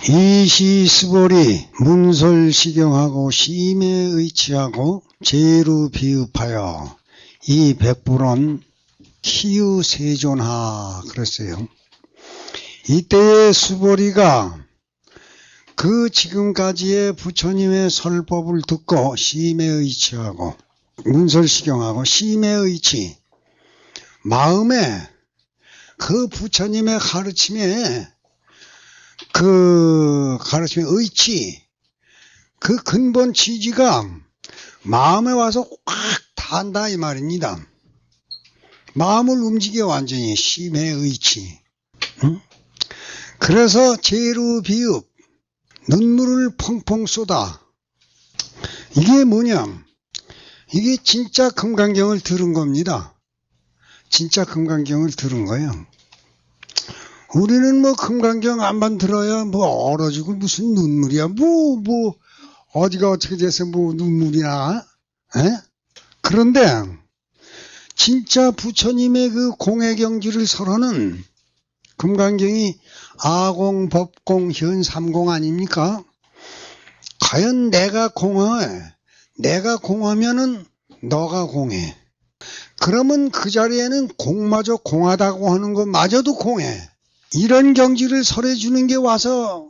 이시스볼이 문설시경하고 심에 의치하고 제루 비읍하여 이 백불은 희유세존하 그랬어요. 이때의 수보리가 그 지금까지의 부처님의 설법을 듣고 심에 의치하고 문설시경하고 심에 의치, 마음에 그 부처님의 가르침에 의치, 그 근본 취지가 마음에 와서 확 닿는다 이 말입니다. 마음을 움직여 완전히 심해 의치. 그래서 제루 비읍, 눈물을 펑펑 쏟아. 이게 뭐냐? 이게 진짜 금강경을 들은 겁니다. 진짜 금강경을 들은 거예요. 우리는 뭐 금강경 안만 들어야 뭐 얼어지고 무슨 눈물이야. 어디가 어떻게 돼서 뭐 눈물이 나? 그런데 진짜 부처님의 그 공해경지를 설하는 금강경이 아공, 법공, 현삼공 아닙니까? 과연 내가 공해. 내가 공하면은 너가 공해. 그러면 그 자리에는 공마저 공하다고 하는 것마저도 공해. 이런 경지를 설해주는 게 와서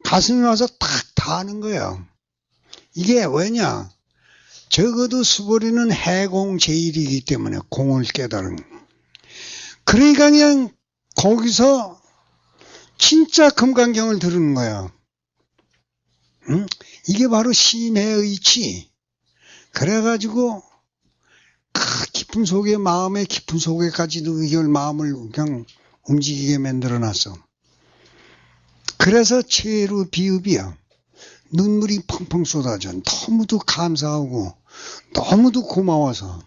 가슴에 와서 탁 닿는 거예요. 이게 왜냐? 적어도 수보리는 해공제일이기 때문에 공을 깨달은. 그러니까 그냥 거기서 진짜 금강경을 들은 거야. 이게 바로 심해의치. 그래가지고 깊은 속에, 마음의 깊은 속에까지도 이걸 마음을 그냥 움직이게 만들어놨어. 그래서 제루 비읍이야. 눈물이 펑펑 쏟아져. 너무도 감사하고 너무도 고마워서.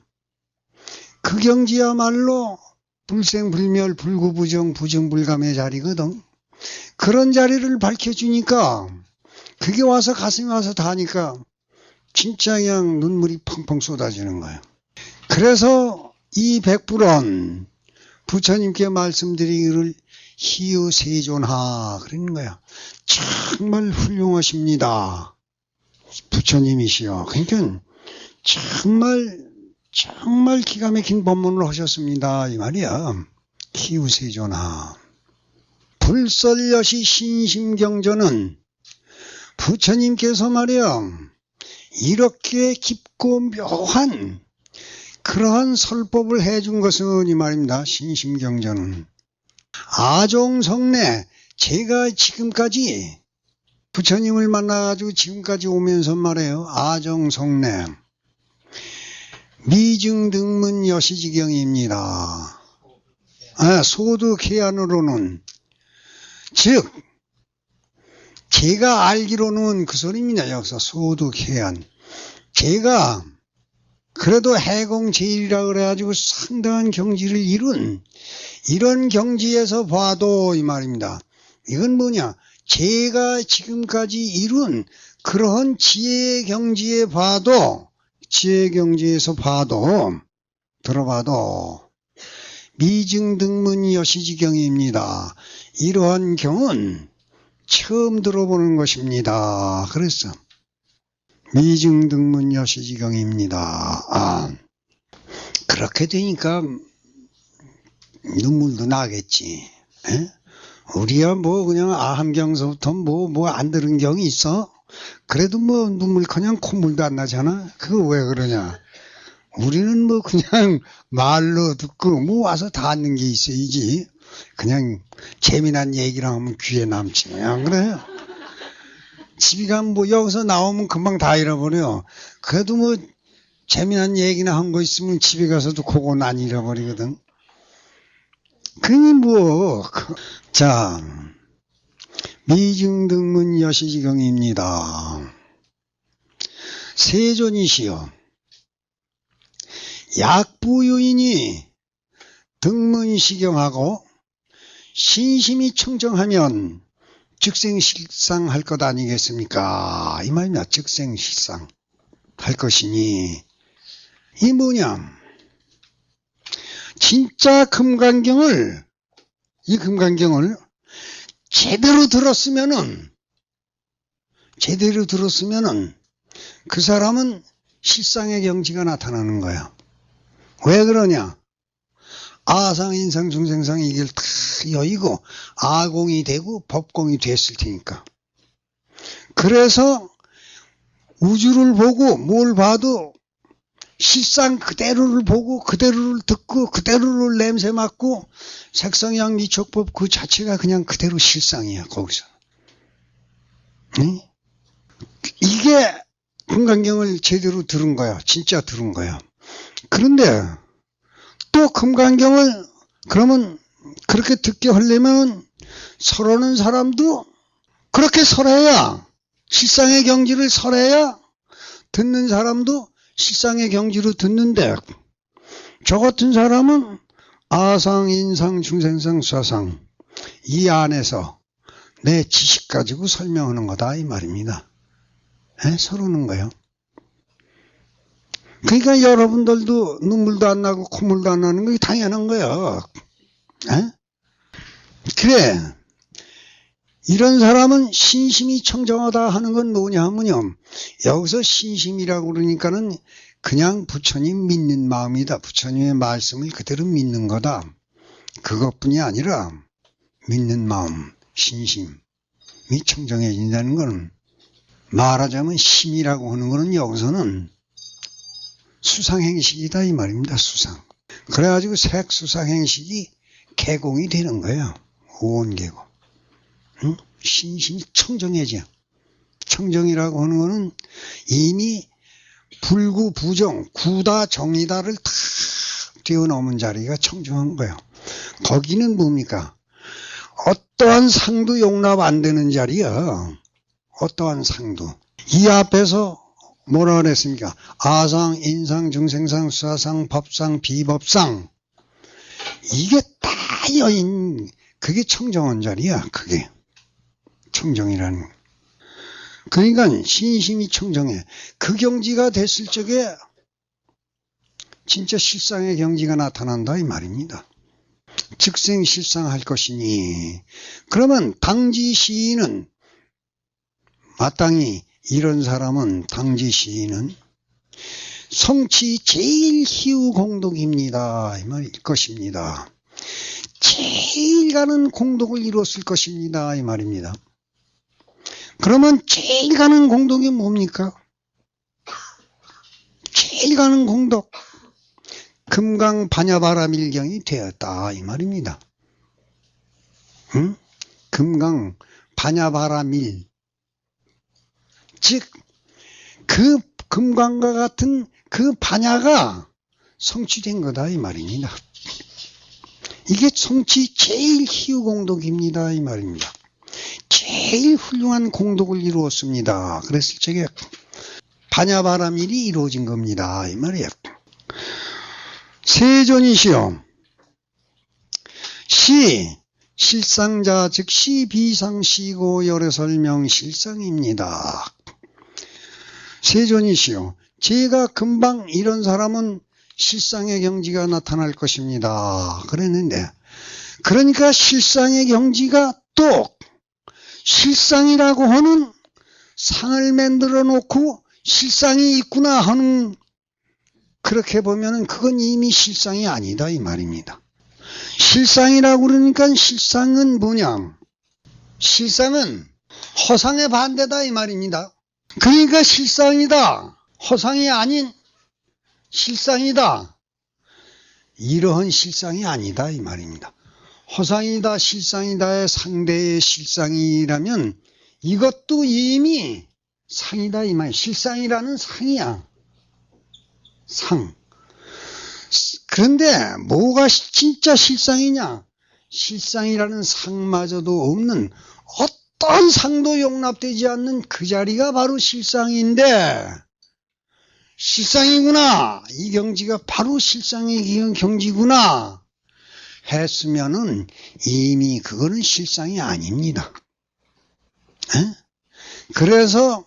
그 경지야말로 불생불멸 불구부정 부정불감의 자리거든. 그런 자리를 밝혀주니까 그게 와서 가슴에 와서 닿으니까 진짜 그냥 눈물이 펑펑 쏟아지는 거예요. 그래서 이 백불은 부처님께 말씀드리기를 희유세존하 그러는 거야. 정말 훌륭하십니다. 부처님이시여. 그러니까 정말 기가 막힌 법문을 하셨습니다. 이 말이야. 희유세존하. 불설여시 신심경전은 부처님께서 말이야. 이렇게 깊고 묘한 그러한 설법을 해준 것은 이 말입니다. 신심경전은. 아종성내 제가 지금까지 부처님을 만나가지고 지금까지 오면서 말해요. 아종성내 미증등문 여시지경입니다. 소득해안으로는 즉 제가 알기로는 그 소리입니다. 여기서 소득해안. 제가 그래도 해공제일이라 그래가지고 상당한 경지를 이룬 이런 경지에서 봐도 이 말입니다. 이건 뭐냐? 제가 지금까지 이룬 그러한 지혜의 경지에 봐도 지혜의 경지에서 봐도 들어봐도 미증등문 여시지경입니다. 이러한 경은 처음 들어보는 것입니다. 그랬어. 미증등문 여시지경입니다. 그렇게 되니까 눈물도 나겠지. 우리야 뭐 그냥 아함경서부터 뭐 안 들은 경이 있어? 그래도 뭐 눈물커녕 콧물도 안 나잖아. 그거 왜 그러냐? 우리는 뭐 그냥 말로 듣고 뭐 와서 닿는 게 있어야지. 그냥 재미난 얘기랑 하면 귀에 남지. 안 그래? 집에 가면 뭐 여기서 나오면 금방 다 잃어버려. 그래도 뭐 재미난 얘기나 한 거 있으면 집에 가서도 그건 안 잃어버리거든. 그니 뭐. 자, 미증등문 여시지경입니다. 세존이시여 약부유인이 등문시경하고 신심이 청정하면 즉생실상할 것 아니겠습니까? 이 말입니다. 즉생실상 할 것이니 이 뭐냐? 진짜 금강경을 제대로 들었으면은 제대로 들었으면은 그 사람은 실상의 경지가 나타나는 거야. 왜 그러냐? 아상, 인상, 중생상 이걸 다 여의고 아공이 되고 법공이 됐을 테니까. 그래서 우주를 보고 뭘 봐도 실상 그대로를 보고 그대로를 듣고 그대로를 냄새 맡고 색성양 미촉법 그 자체가 그냥 그대로 실상이야. 거기서. 응? 이게 금강경을 제대로 들은 거야. 진짜 들은 거야. 그런데 또 금강경을 그러면 그렇게 듣게 하려면 설하는 사람도 그렇게 설해야, 실상의 경지를 설해야 듣는 사람도 실상의 경지로 듣는데, 저 같은 사람은 아상, 인상, 중생상, 수아상 이 안에서 내 지식 가지고 설명하는 거다 이 말입니다. 서르는 거예요. 그러니까 여러분들도 눈물도 안 나고 콧물도 안 나는 게 당연한 거예요. 그래, 이런 사람은 신심이 청정하다 하는 건 뭐냐 하면요, 여기서 신심이라고 그러니까는 그냥 부처님 믿는 마음이다. 부처님의 말씀을 그대로 믿는 거다. 그것뿐이 아니라 믿는 마음, 신심이 청정해진다는 거는, 말하자면 심이라고 하는 거는 여기서는 수상행식이다 이 말입니다. 수상. 그래가지고 색수상행식이 개공이 되는 거예요. 오온개공. 응? 신심이 청정해져. 청정이라고 하는 거는 이미 불구, 부정, 구다, 정이다를 다 뛰어넘은 자리가 청정한 거예요. 거기는 뭡니까? 어떠한 상도 용납 안 되는 자리야. 어떠한 상도. 이 앞에서 뭐라 그랬습니까? 아상, 인상, 중생상, 수아상, 법상, 비법상. 이게 다 여인, 그게 청정한 자리야. 그게 청정이라는. 그러니까 신심이 청정해. 그 경지가 됐을 적에 진짜 실상의 경지가 나타난다 이 말입니다. 즉생 실상할 것이니. 그러면 당지 시인은, 마땅히 이런 사람은, 당지 시인은 성취 제일 희우 공덕입니다 이 말일 것입니다. 제일 가는 공덕을 이뤘을 것입니다 이 말입니다. 그러면 제일 가는 공덕이 뭡니까? 제일 가는 공덕, 금강 반야바라밀경이 되었다 이 말입니다. 응? 금강 반야바라밀, 즉 그 금강과 같은 그 반야가 성취된 거다 이 말입니다. 이게 성취 제일 희우 공덕입니다 이 말입니다. 제일 훌륭한 공덕을 이루었습니다. 그랬을 적에 반야바라밀이 이루어진 겁니다 이 말이에요. 세존이시여, 시 실상자 즉시 비상시고 열애설명 실상입니다. 세존이시여, 제가 금방 이런 사람은 실상의 경지가 나타날 것입니다 그랬는데, 그러니까 실상의 경지가 또 실상이라고 하는 상을 만들어 놓고 실상이 있구나 하는, 그렇게 보면은 그건 이미 실상이 아니다 이 말입니다. 실상이라고 그러니까 실상은 뭐냐? 실상은 허상의 반대다 이 말입니다. 그러니까 실상이다, 허상이 아닌 실상이다, 이러한 실상이 아니다 이 말입니다. 허상이다, 실상이다의 상대의 실상이라면 이것도 이미 상이다 이 말. 실상이라는 상이야. 상. 그런데 뭐가 진짜 실상이냐? 실상이라는 상마저도 없는, 어떤 상도 용납되지 않는 그 자리가 바로 실상인데, 실상이구나, 이 경지가 바로 실상의 경지구나 했으면은 이미 그거는 실상이 아닙니다. 그래서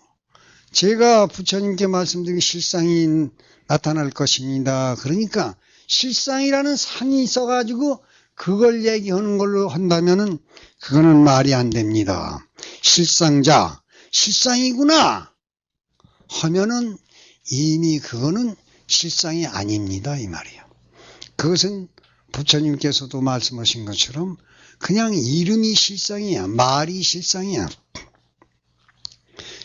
제가 부처님께 말씀드린 실상이 나타날 것입니다. 그러니까 실상이라는 상이 있어가지고 그걸 얘기하는 걸로 한다면은 그거는 말이 안 됩니다. 실상자, 실상이구나 하면은 이미 그거는 실상이 아닙니다 이 말이에요. 그것은 부처님께서도 말씀하신 것처럼 그냥 이름이 실상이야. 말이 실상이야.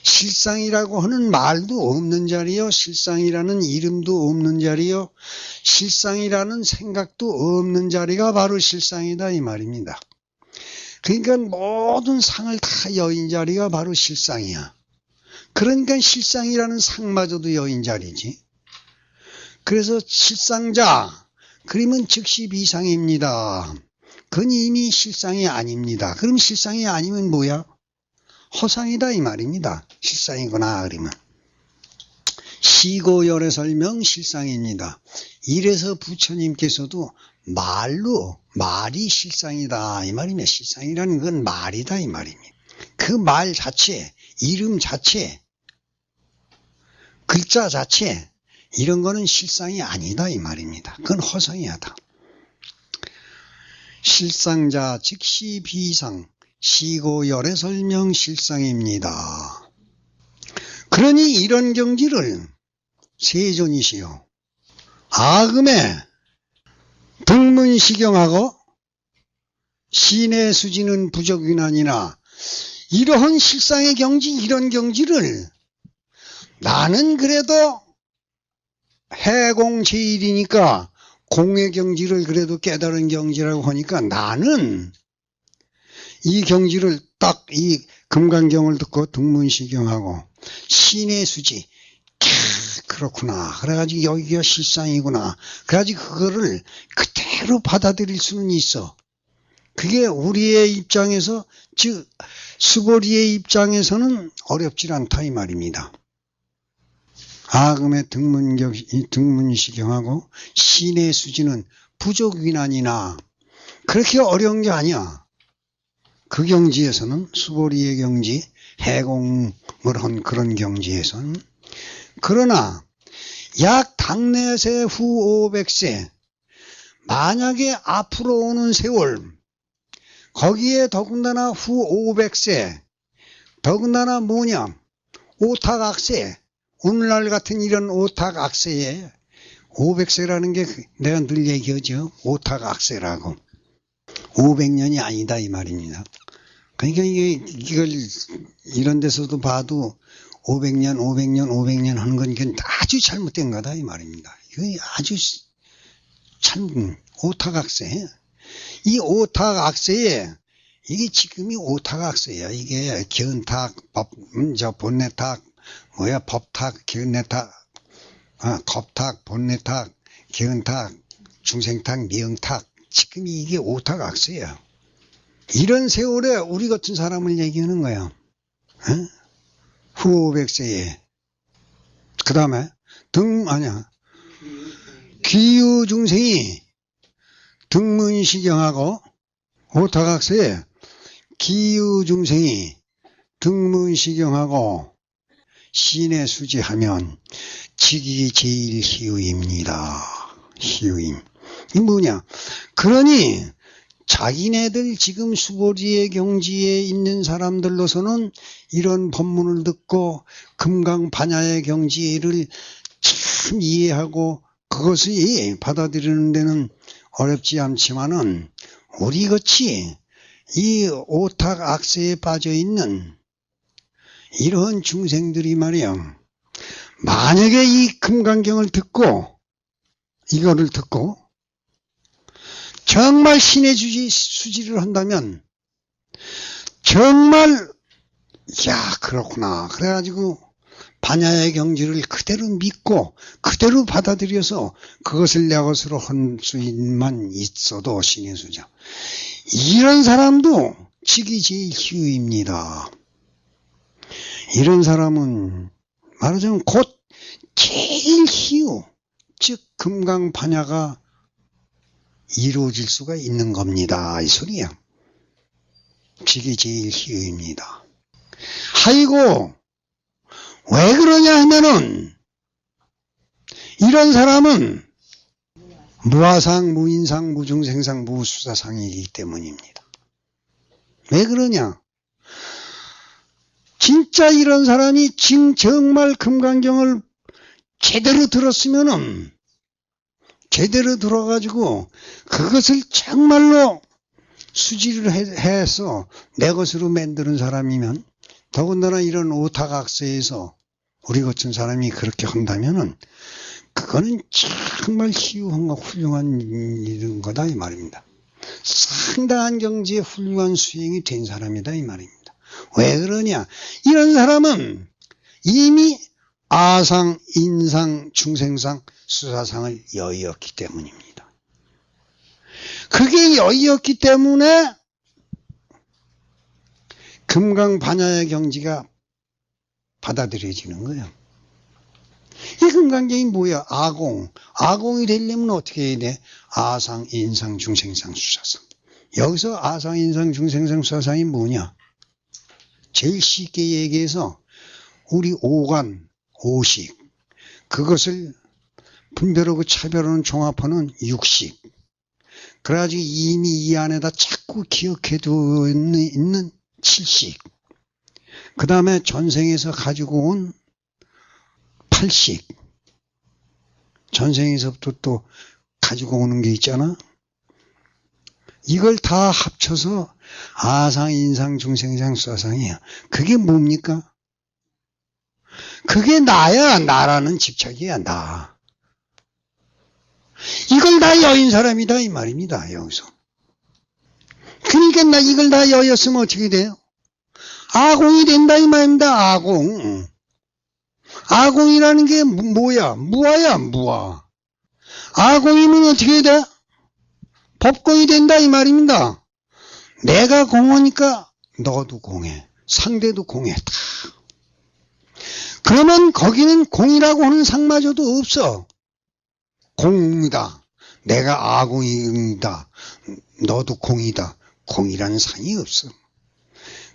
실상이라고 하는 말도 없는 자리요. 실상이라는 이름도 없는 자리요. 실상이라는 생각도 없는 자리가 바로 실상이다 이 말입니다. 그러니까 모든 상을 다 여인 자리가 바로 실상이야. 그러니까 실상이라는 상마저도 여인 자리지. 그래서 실상자 그러면 즉시 비상입니다. 그건 이미 실상이 아닙니다. 그럼 실상이 아니면 뭐야? 허상이다 이 말입니다. 실상이구나 그러면. 시고열의 설명 실상입니다. 이래서 부처님께서도 말이 실상이다 이 말입니다. 실상이라는 건 말이다 이 말입니다. 그 말 자체, 이름 자체, 글자 자체 이런 거는 실상이 아니다 이 말입니다. 그건 허상이하다. 실상자 즉시 비상 시고열의 설명 실상입니다. 그러니 이런 경지를 세존이시여 아금에 등문시경하고 신의 수지는 부적위난이나 이러한 실상의 경지 이런 경지를 나는 그래도 해공제일이니까 공의 경지를 그래도 깨달은 경지라고 하니까 나는 이 경지를 딱 이 금강경을 듣고 등문시경하고 신의 수지 그렇구나 그래가지고 여기가 실상이구나 그래가지고 그거를 그대로 받아들일 수는 있어. 그게 우리의 입장에서 즉 수고리의 입장에서는 어렵질 않다 이 말입니다. 아금의 등문시경하고 신의 수지는 부족위난이나 그렇게 어려운 게 아니야. 그 경지에서는 수고리의 경지, 해공을 한 그런 경지에서는 그러나 약 당내세 후 500세 만약에 앞으로 오는 세월 거기에 더군다나 후 500세 더군다나 뭐냐 오탁악세 오늘날 같은 이런 오탁악세에 500세라는 게 내가 늘 얘기하죠. 오탁악세라고 500년이 아니다 이 말입니다. 그러니까 이걸 이런 데서도 봐도 500년 하는 건 이건 아주 잘못된 거다 이 말입니다. 이거 아주 참 오탁악세. 이 오탁악세에 이게 지금이 오탁악세야. 이게 견탁, 본내탁, 법탁, 견내탁, 겁탁, 본내탁, 견탁, 중생탁, 미영탁. 지금 이게 오탁악세야. 이런 세월에 우리 같은 사람을 얘기하는 거야. 후 500세에. 그 다음에 귀유중생이 등문시경하고 오탁악세에 귀유중생이 등문시경하고 신의 수지하면 직이 제일 희유입니다. 희유임. 이 뭐냐? 그러니 자기네들 지금 수고리의 경지에 있는 사람들로서는 이런 법문을 듣고 금강반야의 경지를 참 이해하고 그것이 받아들이는 데는 어렵지 않지만은 우리같이 이 오탁악세에 빠져있는 이러한 중생들이 말이야 만약에 이 금강경을 듣고 이거를 듣고 정말 신의 수지를 한다면 정말 야 그렇구나 그래가지고 반야의 경지를 그대로 믿고 그대로 받아들여서 그것을 내 것으로 할 수만 있어도 신의 수자 이런 사람도 직이 제일 희유입니다. 이런 사람은 말하자면 곧 제일 희유 즉 금강반야가 이루어질 수가 있는 겁니다. 이 소리야. 직이 제일 희유입니다. 아이고 왜 그러냐 하면은 이런 사람은 무아상, 무인상, 무중생상, 무수사상이기 때문입니다. 왜 그러냐? 진짜 이런 사람이 정말 금강경을 제대로 들었으면은, 제대로 들어가지고 그것을 정말로 수지를 해서 내 것으로 만드는 사람이면, 더군다나 이런 오타각세에서 우리 같은 사람이 그렇게 한다면은 그거는 정말 희유한 훌륭한 일인 거다 이 말입니다. 상당한 경지에 훌륭한 수행이 된 사람이다 이 말입니다. 왜 그러냐? 이런 사람은 이미 아상, 인상, 중생상, 수사상을 여의었기 때문입니다. 그게 여의었기 때문에 금강반야의 경지가 받아들여지는 거예요. 이 금강경이 뭐야? 아공. 아공이 되려면 어떻게 해야 돼? 아상, 인상, 중생상, 수사상. 여기서 아상, 인상, 중생상, 수사상이 뭐냐? 제일 쉽게 얘기해서 우리 오관, 오식, 그것을 분별하고 차별하는 종합하는 육식. 그래가지고 이미 이 안에다 자꾸 기억해두고 있는 칠식. 그 다음에 전생에서 가지고 온 팔식. 전생에서부터 또 가지고 오는 게 있잖아. 이걸 다 합쳐서 아상, 인상, 중생상, 수사상이야. 그게 뭡니까? 그게 나야. 나라는 집착이야. 나. 이걸 다 여인 사람이다 이 말입니다. 여기서. 그러니까 나 이걸 다 여였으면 어떻게 돼요? 아공이 된다 이 말입니다. 아공. 아공이라는 게 뭐야? 무아야. 무아. 아공이면 어떻게 돼? 법공이 된다 이 말입니다. 내가 공하니까 너도 공해. 상대도 공해. 다. 그러면 거기는 공이라고 하는 상마저도 없어. 공이다. 내가 아공이다. 너도 공이다. 공이라는 상이 없어.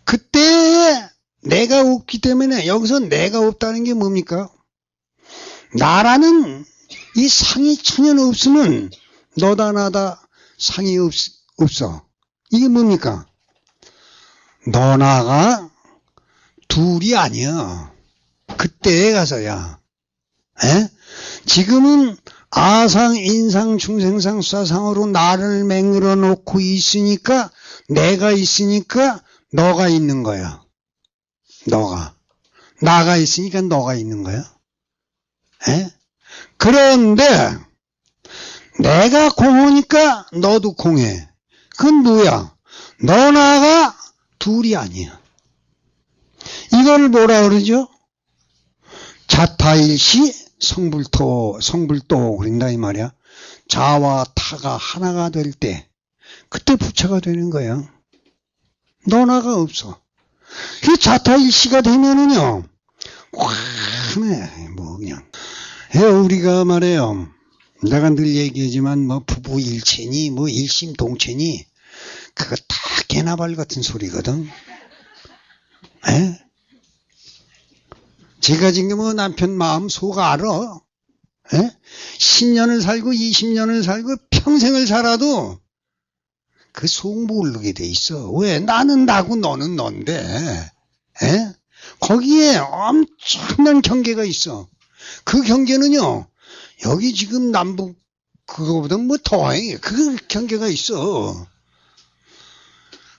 그때 내가 없기 때문에 여기서 내가 없다는 게 뭡니까? 나라는 이 상이 전혀 없으면 너다 나다 상이 없어. 이게 뭡니까? 너나가 둘이 아니야. 그때에 가서야. 에? 지금은 아상, 인상, 중생상, 수사상으로 나를 맹글어 놓고 있으니까, 내가 있으니까 너가 있는 거야. 너가. 나가 있으니까 너가 있는 거야. 에? 그런데 내가 공하니까 너도 공해. 그건 뭐야? 너 나가 둘이 아니야. 이걸 뭐라 그러죠? 자타일시 성불도 그런다 이 말이야. 자와 타가 하나가 될 때 그때 부처가 되는 거야. 너나가 없어. 그 자타일시가 되면은요, wane 뭐 그냥. 우리가 말해요. 내가 늘 얘기하지만 뭐 부부 일체니 뭐 일심동체니 그거 다 개나발 같은 소리거든. 에? 제가 지금 뭐 남편 마음 속 알아. 에? 10년을 살고 20년을 살고 평생을 살아도 그 속 모르게 돼 있어. 왜? 나는 나고 너는 넌데. 에? 거기에 엄청난 경계가 있어. 그 경계는요, 여기 지금 남북 그거보다 뭐 더해. 그 경계가 있어.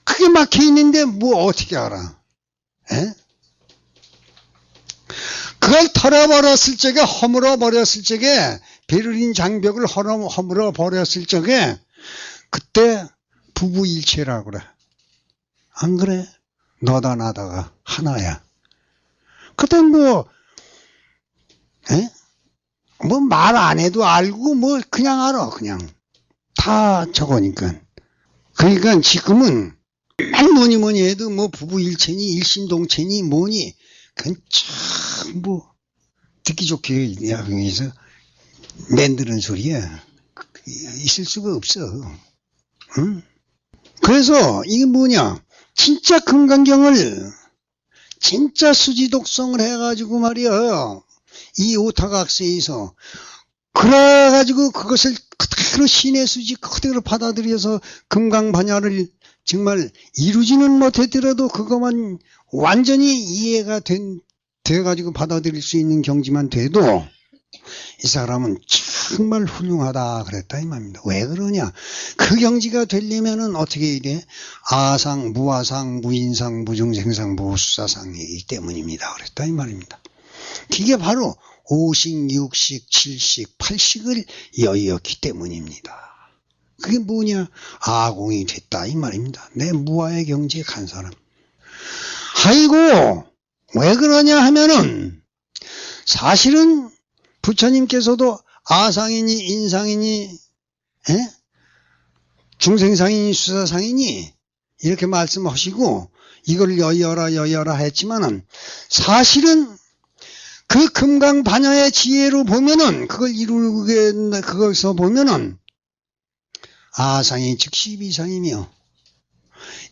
그게 막혀 있는데 뭐 어떻게 알아? 에? 그걸 털어버렸을 적에, 허물어 버렸을 적에, 베를린 장벽을 허물어 버렸을 적에, 그때 부부일체라고 그래. 안 그래? 너다 나다가 하나야. 그때 뭐 말 안 해도 알고, 뭐 그냥 알아. 그냥 다 저거니까. 그러니까 지금은 뭐니 해도 뭐 부부일체니 일심동체니 뭐니, 그건 참 뭐 듣기 좋게 야경에서 만드는 소리야. 있을 수가 없어. 응? 그래서 이게 뭐냐, 진짜 금강경을 진짜 수지독성을 해가지고 말이야, 이 오타각세에서 그래가지고 그것을 그대로 신의 수지 그대로 받아들여서 금강반야를 정말 이루지는 못했더라도 그것만 완전히 이해가 돼가지고 받아들일 수 있는 경지만 돼도 이 사람은 정말 훌륭하다 그랬다 이 말입니다. 왜 그러냐? 그 경지가 되려면은 어떻게 해야 돼? 아상, 무아상, 무인상, 무중생상, 무수사상이기 때문입니다. 그랬다 이 말입니다. 이게 바로 5식, 6식, 7식, 8식을 여의었기 때문입니다. 그게 뭐냐? 아공이 됐다 이 말입니다. 내 무아의 경지에 간 사람. 아이고 왜 그러냐 하면은 사실은 부처님께서도 아상이니 인상이니 중생상이니 수사상이니 이렇게 말씀하시고 이걸 여여라 했지만은 사실은 그 금강반야의 지혜로 보면은 그걸 이루게 그것서 보면은 아상이 즉시 비상이며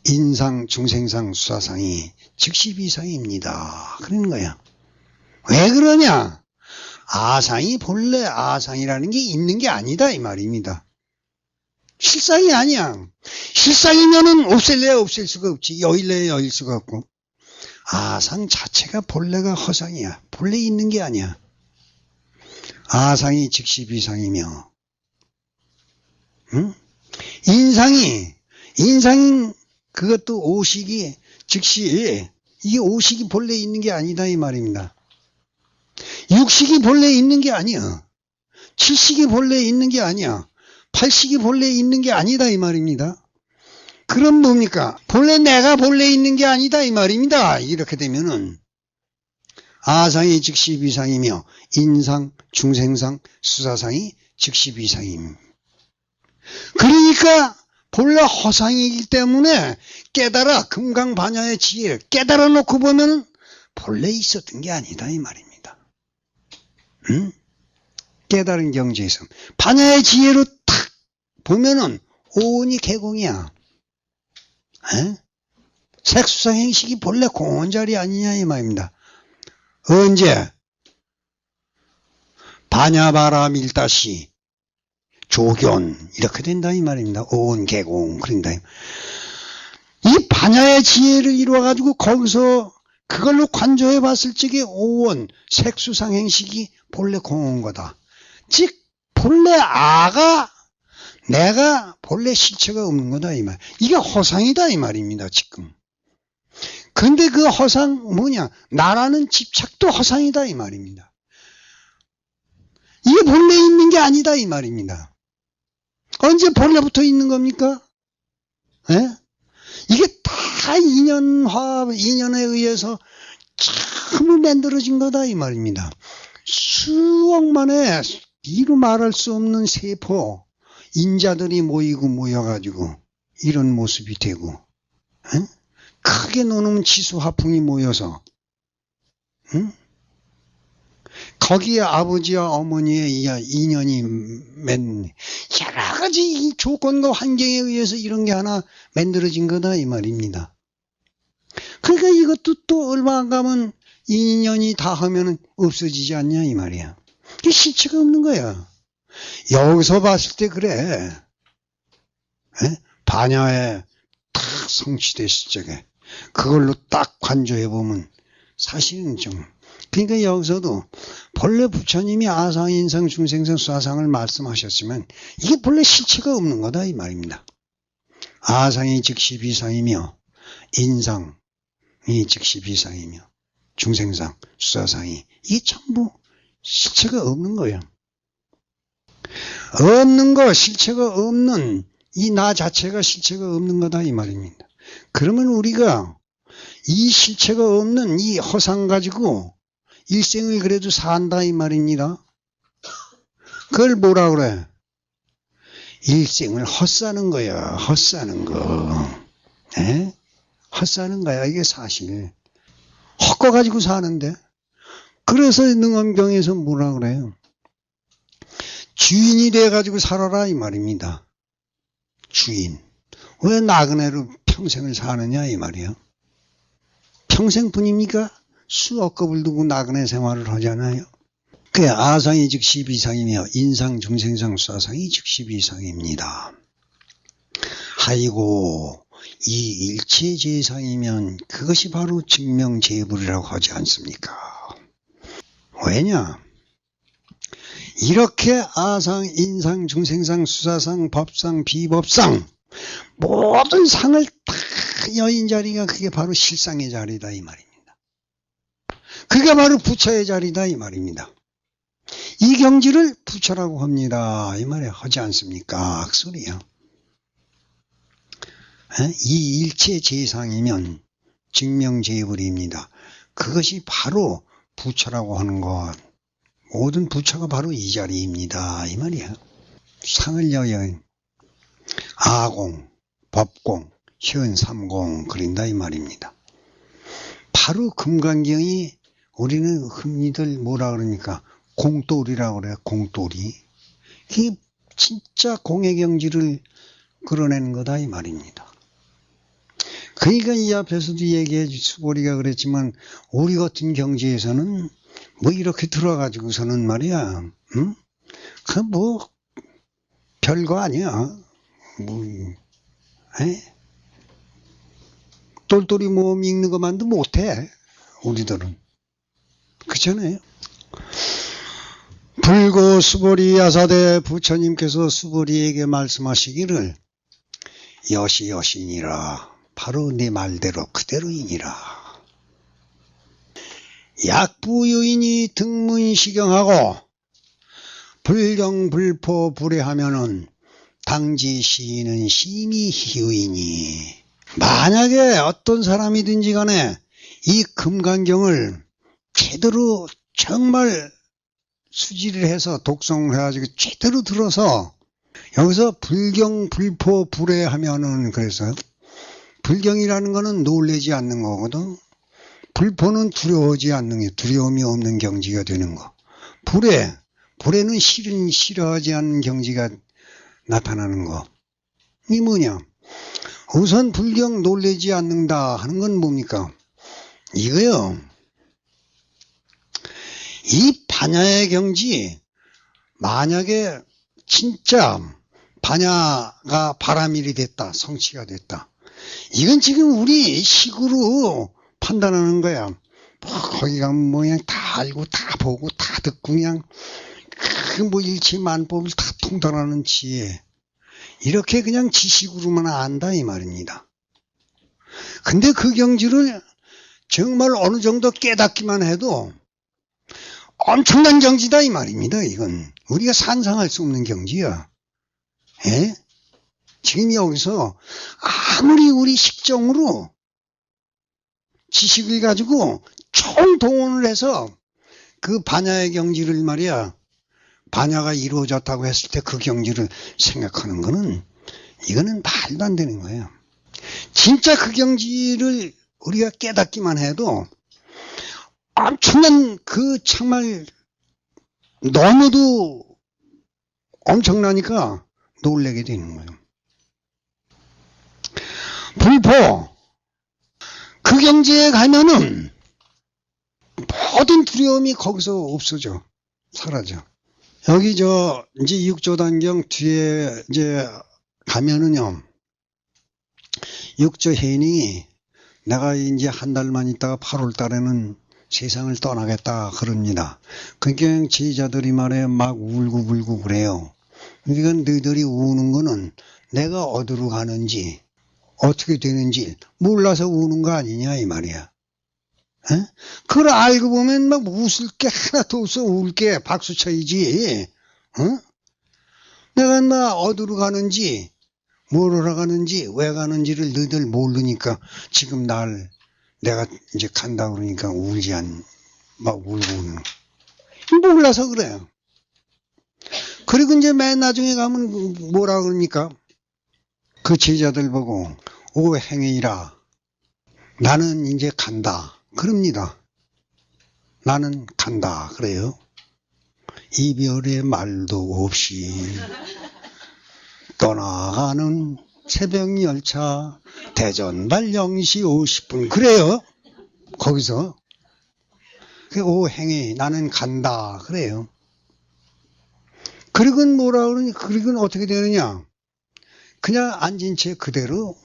인상 중생상 수사상이 즉시 비상입니다. 그런 거야. 왜 그러냐? 아상이 본래 아상이라는 게 있는 게 아니다 이 말입니다. 실상이 아니야. 실상이면은 없앨래야 없앨 수가 없지. 여일래야 여일 수가 없고. 아상 자체가 본래가 허상이야. 본래 있는 게 아니야. 아상이 즉시 비상이며 인상이 그것도 오식이 즉시 이게 오식이 본래 있는 게 아니다 이 말입니다. 육식이 본래 있는 게 아니야. 칠식이 본래 있는 게 아니야. 팔식이 본래 있는 게 아니다 이 말입니다. 그럼 뭡니까? 내가 본래 있는 게 아니다 이 말입니다. 이렇게 되면은 아상이 즉시 비상이며 인상, 중생상, 수사상이 즉시 비상임. 그러니까 본래 허상이기 때문에 깨달아 금강반야의 지혜를 깨달아 놓고 보면 본래 있었던 게 아니다 이 말입니다. 깨달은 경지에서 반야의 지혜로 탁 보면은 오온이 개공이야. 색수상 행식이 본래 공원 자리 아니냐 이 말입니다. 언제? 반야바라 밀다시 조견 이렇게 된다 이 말입니다. 오온 개공 그런다. 이 반야의 지혜를 이루어가지고 거기서 그걸로 관조해 봤을 적에 오원 색수상 행식이 본래 공원 거다. 즉 본래 내가 본래 실체가 없는 거다 이 말. 이게 허상이다 이 말입니다 지금. 근데 그 허상 뭐냐? 나라는 집착도 허상이다 이 말입니다. 이게 본래 있는 게 아니다 이 말입니다. 언제 본래부터 있는 겁니까? 이게 다 인연에 의해서 참을 만들어진 거다 이 말입니다. 수억만의 이루 말할 수 없는 세포 인자들이 모여가지고 이런 모습이 되고 크게 노는 치수화풍이 모여서 거기에 아버지와 어머니의 인연이 맺는 여러 가지 조건과 환경에 의해서 이런 게 하나 만들어진 거다 이 말입니다. 그러니까 이것도 또 얼마 안 가면 인연이 다 하면은 없어지지 않냐 이 말이야. 그게 실체가 없는 거야. 여기서 봤을 때 그래. 반야에 딱 성취됐을 적에 그걸로 딱 관조해 보면 사실은 좀 그러니까 여기서도 본래 부처님이 아상, 인상, 중생상, 수아상을 말씀하셨으면 이게 본래 실체가 없는 거다 이 말입니다. 아상이 즉시 비상이며 인상이 즉시 비상이며 중생상, 수아상이 이게 전부 실체가 없는 거예요. 없는 거, 실체가 없는 이 나 자체가 실체가 없는 거다 이 말입니다. 그러면 우리가 이 실체가 없는 이 허상 가지고 일생을 그래도 산다 이 말입니다. 그걸 뭐라 그래? 일생을 헛사는 거야. 헛사는 거. 헛사는 거야. 이게 사실. 헛거 가지고 사는데. 그래서 능엄경에서 뭐라 그래요? 주인이 돼가지고 살아라 이 말입니다. 주인. 왜 나그네로 평생을 사느냐 이 말이에요. 평생뿐입니까? 수억 겁을 두고 나그네 생활을 하잖아요. 그 아상이 즉시 비상이며 인상, 중생상, 수아상이 즉시 비상입니다. 아이고 이 일체 재상이면 그것이 바로 증명재불이라고 하지 않습니까? 왜냐? 이렇게 아상, 인상, 중생상, 수사상, 법상, 비법상 모든 상을 다 여인 자리가 그게 바로 실상의 자리다 이 말입니다. 그게 바로 부처의 자리다 이 말입니다. 이 경지를 부처라고 합니다. 이 말에 하지 않습니까? 그 소리야. 이 일체 재상이면 증명재불입니다. 그것이 바로 부처라고 하는 것. 모든 부처가 바로 이 자리입니다. 이 말이야. 상을 여여 아공, 법공, 현삼공 그린다 이 말입니다. 바로 금강경이 우리는 흔히들 뭐라 그러니까 공돌이라고 그래요. 공돌이. 이게 진짜 공의 경지를 그려내는 거다 이 말입니다. 그러니까 이 앞에서도 얘기해 수보리가 그랬지만 우리 같은 경지에서는 뭐 이렇게 들어가지고서는 말이야, 응? 그 뭐 별거 아니야. 뭐, 똘똘이 모험 읽는 것만도 못해 우리들은. 그렇잖아요. 불고 수보리 야사대 부처님께서 수보리에게 말씀하시기를 여시 여신이라 바로 네 말대로 그대로이니라. 약부유인이 등문시경하고 불경불포 불회하면은 당지 시인은 심히 희유이니. 만약에 어떤 사람이든지 간에 이 금강경을 제대로 정말 수지를 해서 독송을 해가지고 제대로 들어서 여기서 불경불포 불회하면은 그래서 불경이라는 거는 놀라지 않는 거거든. 불포는 두려워하지 않는 게 두려움이 없는 경지가 되는 거. 불에는 싫어하지 않는 경지가 나타나는 거. 이 뭐냐? 우선 불경 놀라지 않는다 하는 건 뭡니까? 이거요. 이 반야의 경지 만약에 진짜 반야가 바람일이 됐다. 성취가 됐다. 이건 지금 우리 식으로 판단하는 거야. 거기 가면 뭐 그냥 다 알고 다 보고 다 듣고 그냥 뭐 일체만법을 다 통달하는 지혜. 이렇게 그냥 지식으로만 안다 이 말입니다. 근데 그 경지를 정말 어느 정도 깨닫기만 해도 엄청난 경지다 이 말입니다. 이건 우리가 상상할 수 없는 경지야. 예? 지금 여기서 아무리 우리 식정으로 지식을 가지고 총동원을 해서 그 반야의 경지를 말이야, 반야가 이루어졌다고 했을 때 그 경지를 생각하는 거는 이거는 말도 안 되는 거예요. 진짜 그 경지를 우리가 깨닫기만 해도 엄청난 그 정말 너무도 엄청나니까 놀라게 되는 거예요. 불포 그 경지에 가면은 모든 두려움이 거기서 없어져 사라져. 여기 이제 육조단경 뒤에 이제 가면은요, 육조해인이 내가 이제 한 달만 있다가 8월 달에는 세상을 떠나겠다 그럽니다. 그러니까 제자들이 말해 막 울고 그래요. 그러니까 너희들이 우는 거는 내가 어디로 가는지 어떻게 되는지 몰라서 우는 거 아니냐 이 말이야. 에? 그걸 알고 보면 막 웃을 게 하나도 없어. 울 게 박수 쳐야지. 내가 막 어디로 가는지 뭐로 가는지 왜 가는지를 너희들 모르니까 지금 내가 이제 간다 그러니까 막 울고 우는. 몰라서 그래요. 그리고 이제 맨 나중에 가면 뭐라 그럽니까? 그 제자들 보고 오 행이라 나는 이제 간다 그럽니다. 나는 간다 그래요. 이별의 말도 없이 떠나가는 새벽 열차 대전발 0시 50분 그래요. 거기서 오 행이 나는 간다 그래요. 그리고 뭐라 그러니 그리고 어떻게 되느냐? 그냥 앉은 채 그대로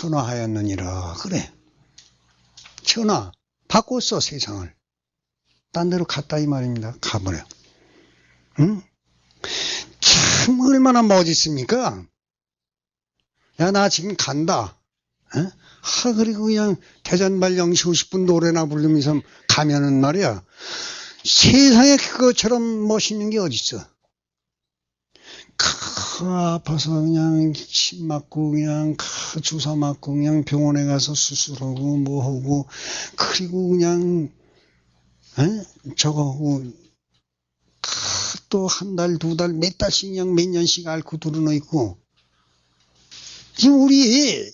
천하하였느니라. 그래. 천하. 바꿨어, 세상을. 딴 데로 갔다 이 말입니다. 가버려. 응? 참 얼마나 멋있습니까? 야, 나 지금 간다. 에? 그리고 그냥 대전발 0시 50분 노래나 부르면서 가면은 말이야. 세상에 그것처럼 멋있는 게 어딨어. 아파서 그냥 침 맞고 그냥 주사 맞고 그냥 병원에 가서 수술하고 뭐하고 그리고 그냥 저거 하고 또 한 달, 두 달, 몇 달씩 그냥 몇 년씩 앓고 들어놓 있고 지금 우리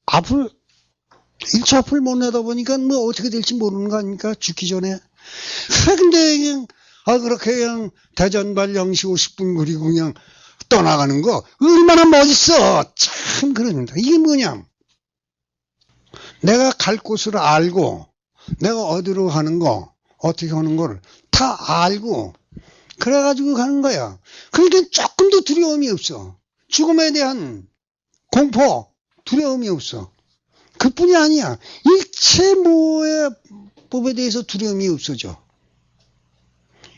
앞을 일초 앞을 못 내다보니까 뭐 어떻게 될지 모르는 거 아닙니까? 죽기 전에. 근데 그냥 그렇게 그냥 대전발 0시 50분 그리고 그냥 떠나가는 거 얼마나 멋있어. 참 그럽니다. 이게 뭐냐? 내가 갈 곳을 알고 내가 어디로 가는 거 어떻게 하는 걸 다 알고 그래가지고 가는 거야. 그러니까 조금도 두려움이 없어. 죽음에 대한 공포, 두려움이 없어. 그뿐이 아니야. 일체 뭐의 법에 대해서 두려움이 없어져.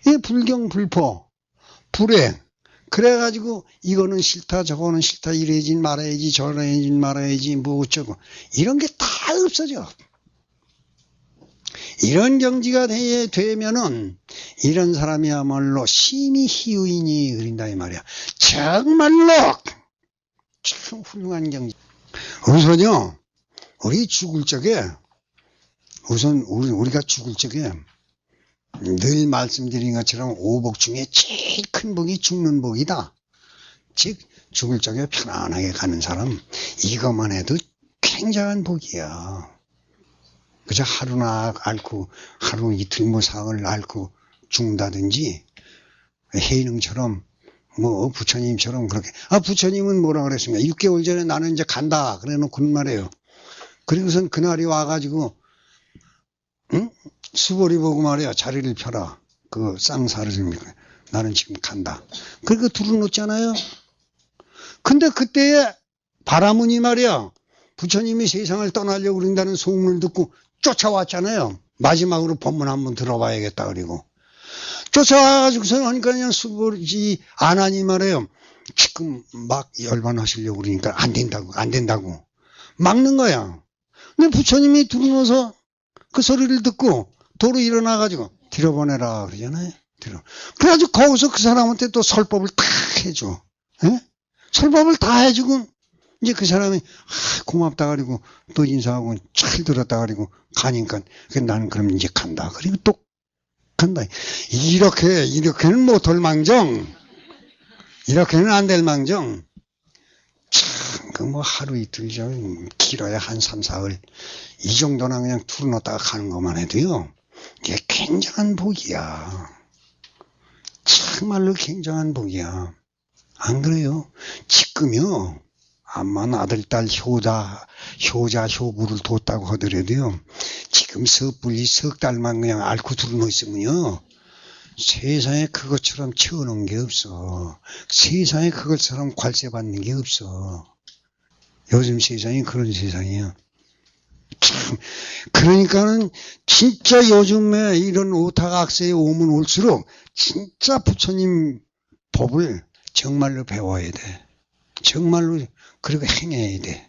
이 불경불포, 불행. 그래가지고 이거는 싫다, 저거는 싫다, 이래야지 말아야지, 저래야지 말아야지, 뭐 어쩌고. 이런 게 다 없어져. 이런 경지가 되면은 이런 사람이야말로 심히 희의인이 그린다 이 말이야. 정말로 참 훌륭한 경지. 우선요, 우리 죽을 적에 우선 우리가 죽을 적에 늘 말씀드린 것처럼 오복 중에 제일 큰 복이 죽는 복이다. 즉 죽을 적에 편안하게 가는 사람 이것만 해도 굉장한 복이야. 그저 하루나 앓고 하루 이틀 뭐 사흘 앓고 죽는다든지 해능처럼 뭐 부처님처럼 그렇게 부처님은 뭐라 그랬습니까? 6개월 전에 나는 이제 간다 그래 놓고 말이에요. 그리고선 그날이 와가지고 수보리 보고 말이야. 자리를 펴라. 그 쌍사를 나는 지금 간다. 그리고 두루놓잖아요. 근데 그때에 바라문이 말이야. 부처님이 세상을 떠나려고 그런다는 소문을 듣고 쫓아왔잖아요. 마지막으로 법문 한번 들어봐야겠다. 그리고 쫓아와가지고서 하니까 그냥 수보리 안 하니 말이에요. 지금 막 열반하시려고 그러니까 안 된다고 막는 거야. 근데 부처님이 두루놓아서 그 소리를 듣고 도로 일어나가지고 들여보내라 그러잖아요. 그래가지고 거기서 그 사람한테 또 설법을 다 해줘. 에? 설법을 다 해주고 이제 그 사람이 고맙다 그리고 또 인사하고 잘 들었다 그리고 가니까 나는 그럼 이제 간다. 그리고 또 간다. 이렇게는 못할 망정. 이렇게는 안 될 망정. 참 그 뭐 하루 이틀 길어야 한 3, 4일 이 정도나 그냥 두루놓다가 가는 것만 해도요. 이게 굉장한 복이야. 정말로 굉장한 복이야. 안 그래요? 지금요. 암만 아들, 딸, 효자, 효부를 뒀다고 하더라도요. 지금 섣불리 석 달만 그냥 앓고 두루놓 있으면요. 세상에 그것처럼 채워놓은 게 없어. 세상에 그것처럼 괄세받는 게 없어. 요즘 세상이 그런 세상이야. 참, 그러니까는 진짜 요즘에 이런 오타각세에 오면 올수록 진짜 부처님 법을 정말로 배워야 돼. 정말로 그렇게 행해야 돼.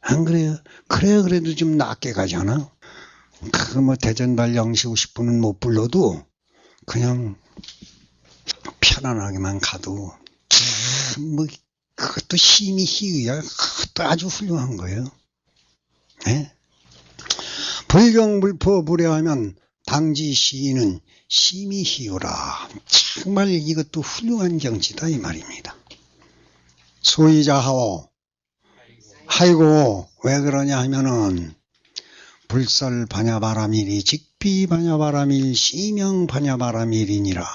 안 그래요? 그래야 그래도 좀 낫게 가잖아. 그 뭐 대전발 0시 50분은 못 불러도 그냥 편안하게만 가도 참 뭐 그것도 힘이 희의야. 그것도 아주 훌륭한 거예요. 네? 불경불포 불회하면 당지 시인은 심히 희유라. 정말 이것도 훌륭한 경지다 이 말입니다. 소이자하오. 아이고 왜 그러냐 하면은 불설 반야바라밀이 직비 반야바라밀 시명 반야바라밀이니라.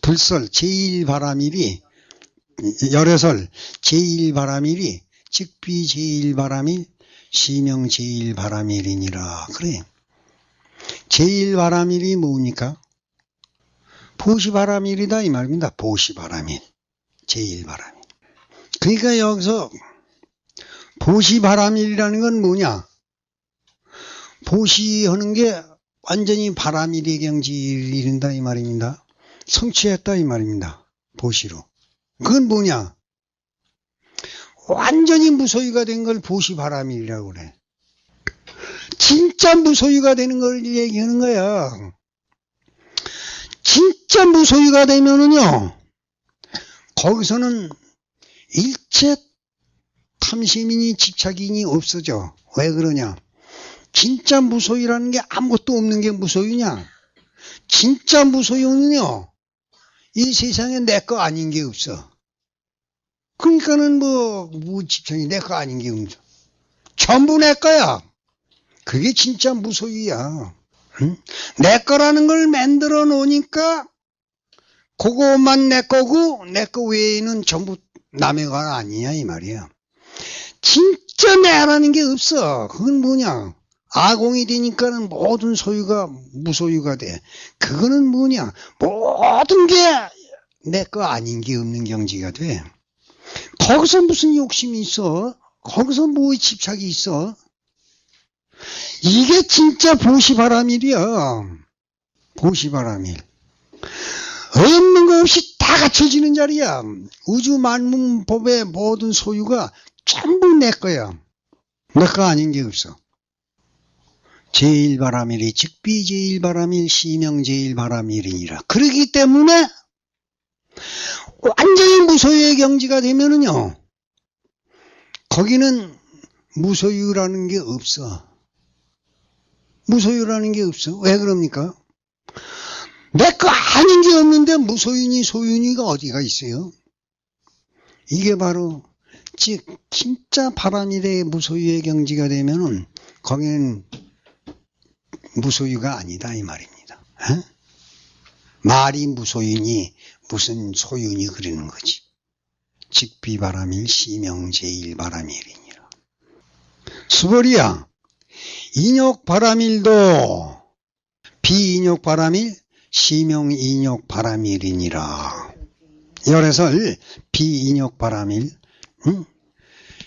불설 제1바라밀이 열애설 제1바라밀이 직비 제1바라밀 시명 제1바라밀이니라. 그래. 제1바라밀이 뭡니까? 보시바라밀이다 이 말입니다. 보시바라밀 제1바라밀. 그러니까 여기서 보시바람일이라는 건 뭐냐? 보시하는 게 완전히 바람일의 경지를 이룬다 이 말입니다. 성취했다 이 말입니다. 보시로. 그건 뭐냐? 완전히 무소유가 된 걸 보시바람일이라고 그래. 진짜 무소유가 되는 걸 얘기하는 거야. 진짜 무소유가 되면은요, 거기서는 일체 탐심이니 집착이니 없어져. 왜 그러냐? 진짜 무소유라는 게 아무것도 없는 게 무소유냐? 진짜 무소유는요, 이 세상에 내 거 아닌 게 없어. 그러니까는 집착이 내 거 아닌 게 없어. 전부 내 거야. 그게 진짜 무소유야. 응? 내 거라는 걸 만들어 놓으니까 그것만 내 거고 내 거 외에는 전부 남의 거 아니냐 이 말이야. 진짜 내라는 게 없어. 그건 뭐냐? 아공이 되니까는 모든 소유가 무소유가 돼. 그거는 뭐냐? 모든 게 내 거 아닌 게 없는 경지가 돼. 거기서 무슨 욕심이 있어? 거기서 뭐의 집착이 있어? 이게 진짜 보시바람일이야. 보시바람일. 없는 거 없이 다 갖춰지는 자리야. 우주 만문법의 모든 소유가 전부 내 거야. 내 거 아닌 게 없어. 제1바람일이 즉비 제1바람일 시명 제1바람일이니라. 그러기 때문에 완전히 무소유의 경지가 되면은요, 거기는 무소유라는 게 없어. 무소유라는 게 없어. 왜 그럽니까? 내 거 아닌 게 없는데 무소유니 소유니가 어디가 있어요? 이게 바로 진짜 바람일의 무소유의 경지가 되면은 거기는 무소유가 아니다 이 말입니다. 에? 말이 무소유니 무슨 소유니 그러는 거지. 즉비바람일 시명제일바람일이니라. 수벌이야. 인욕바람일도 비인욕바람일 시명인욕바람일이니라. 열애설 비인욕바람일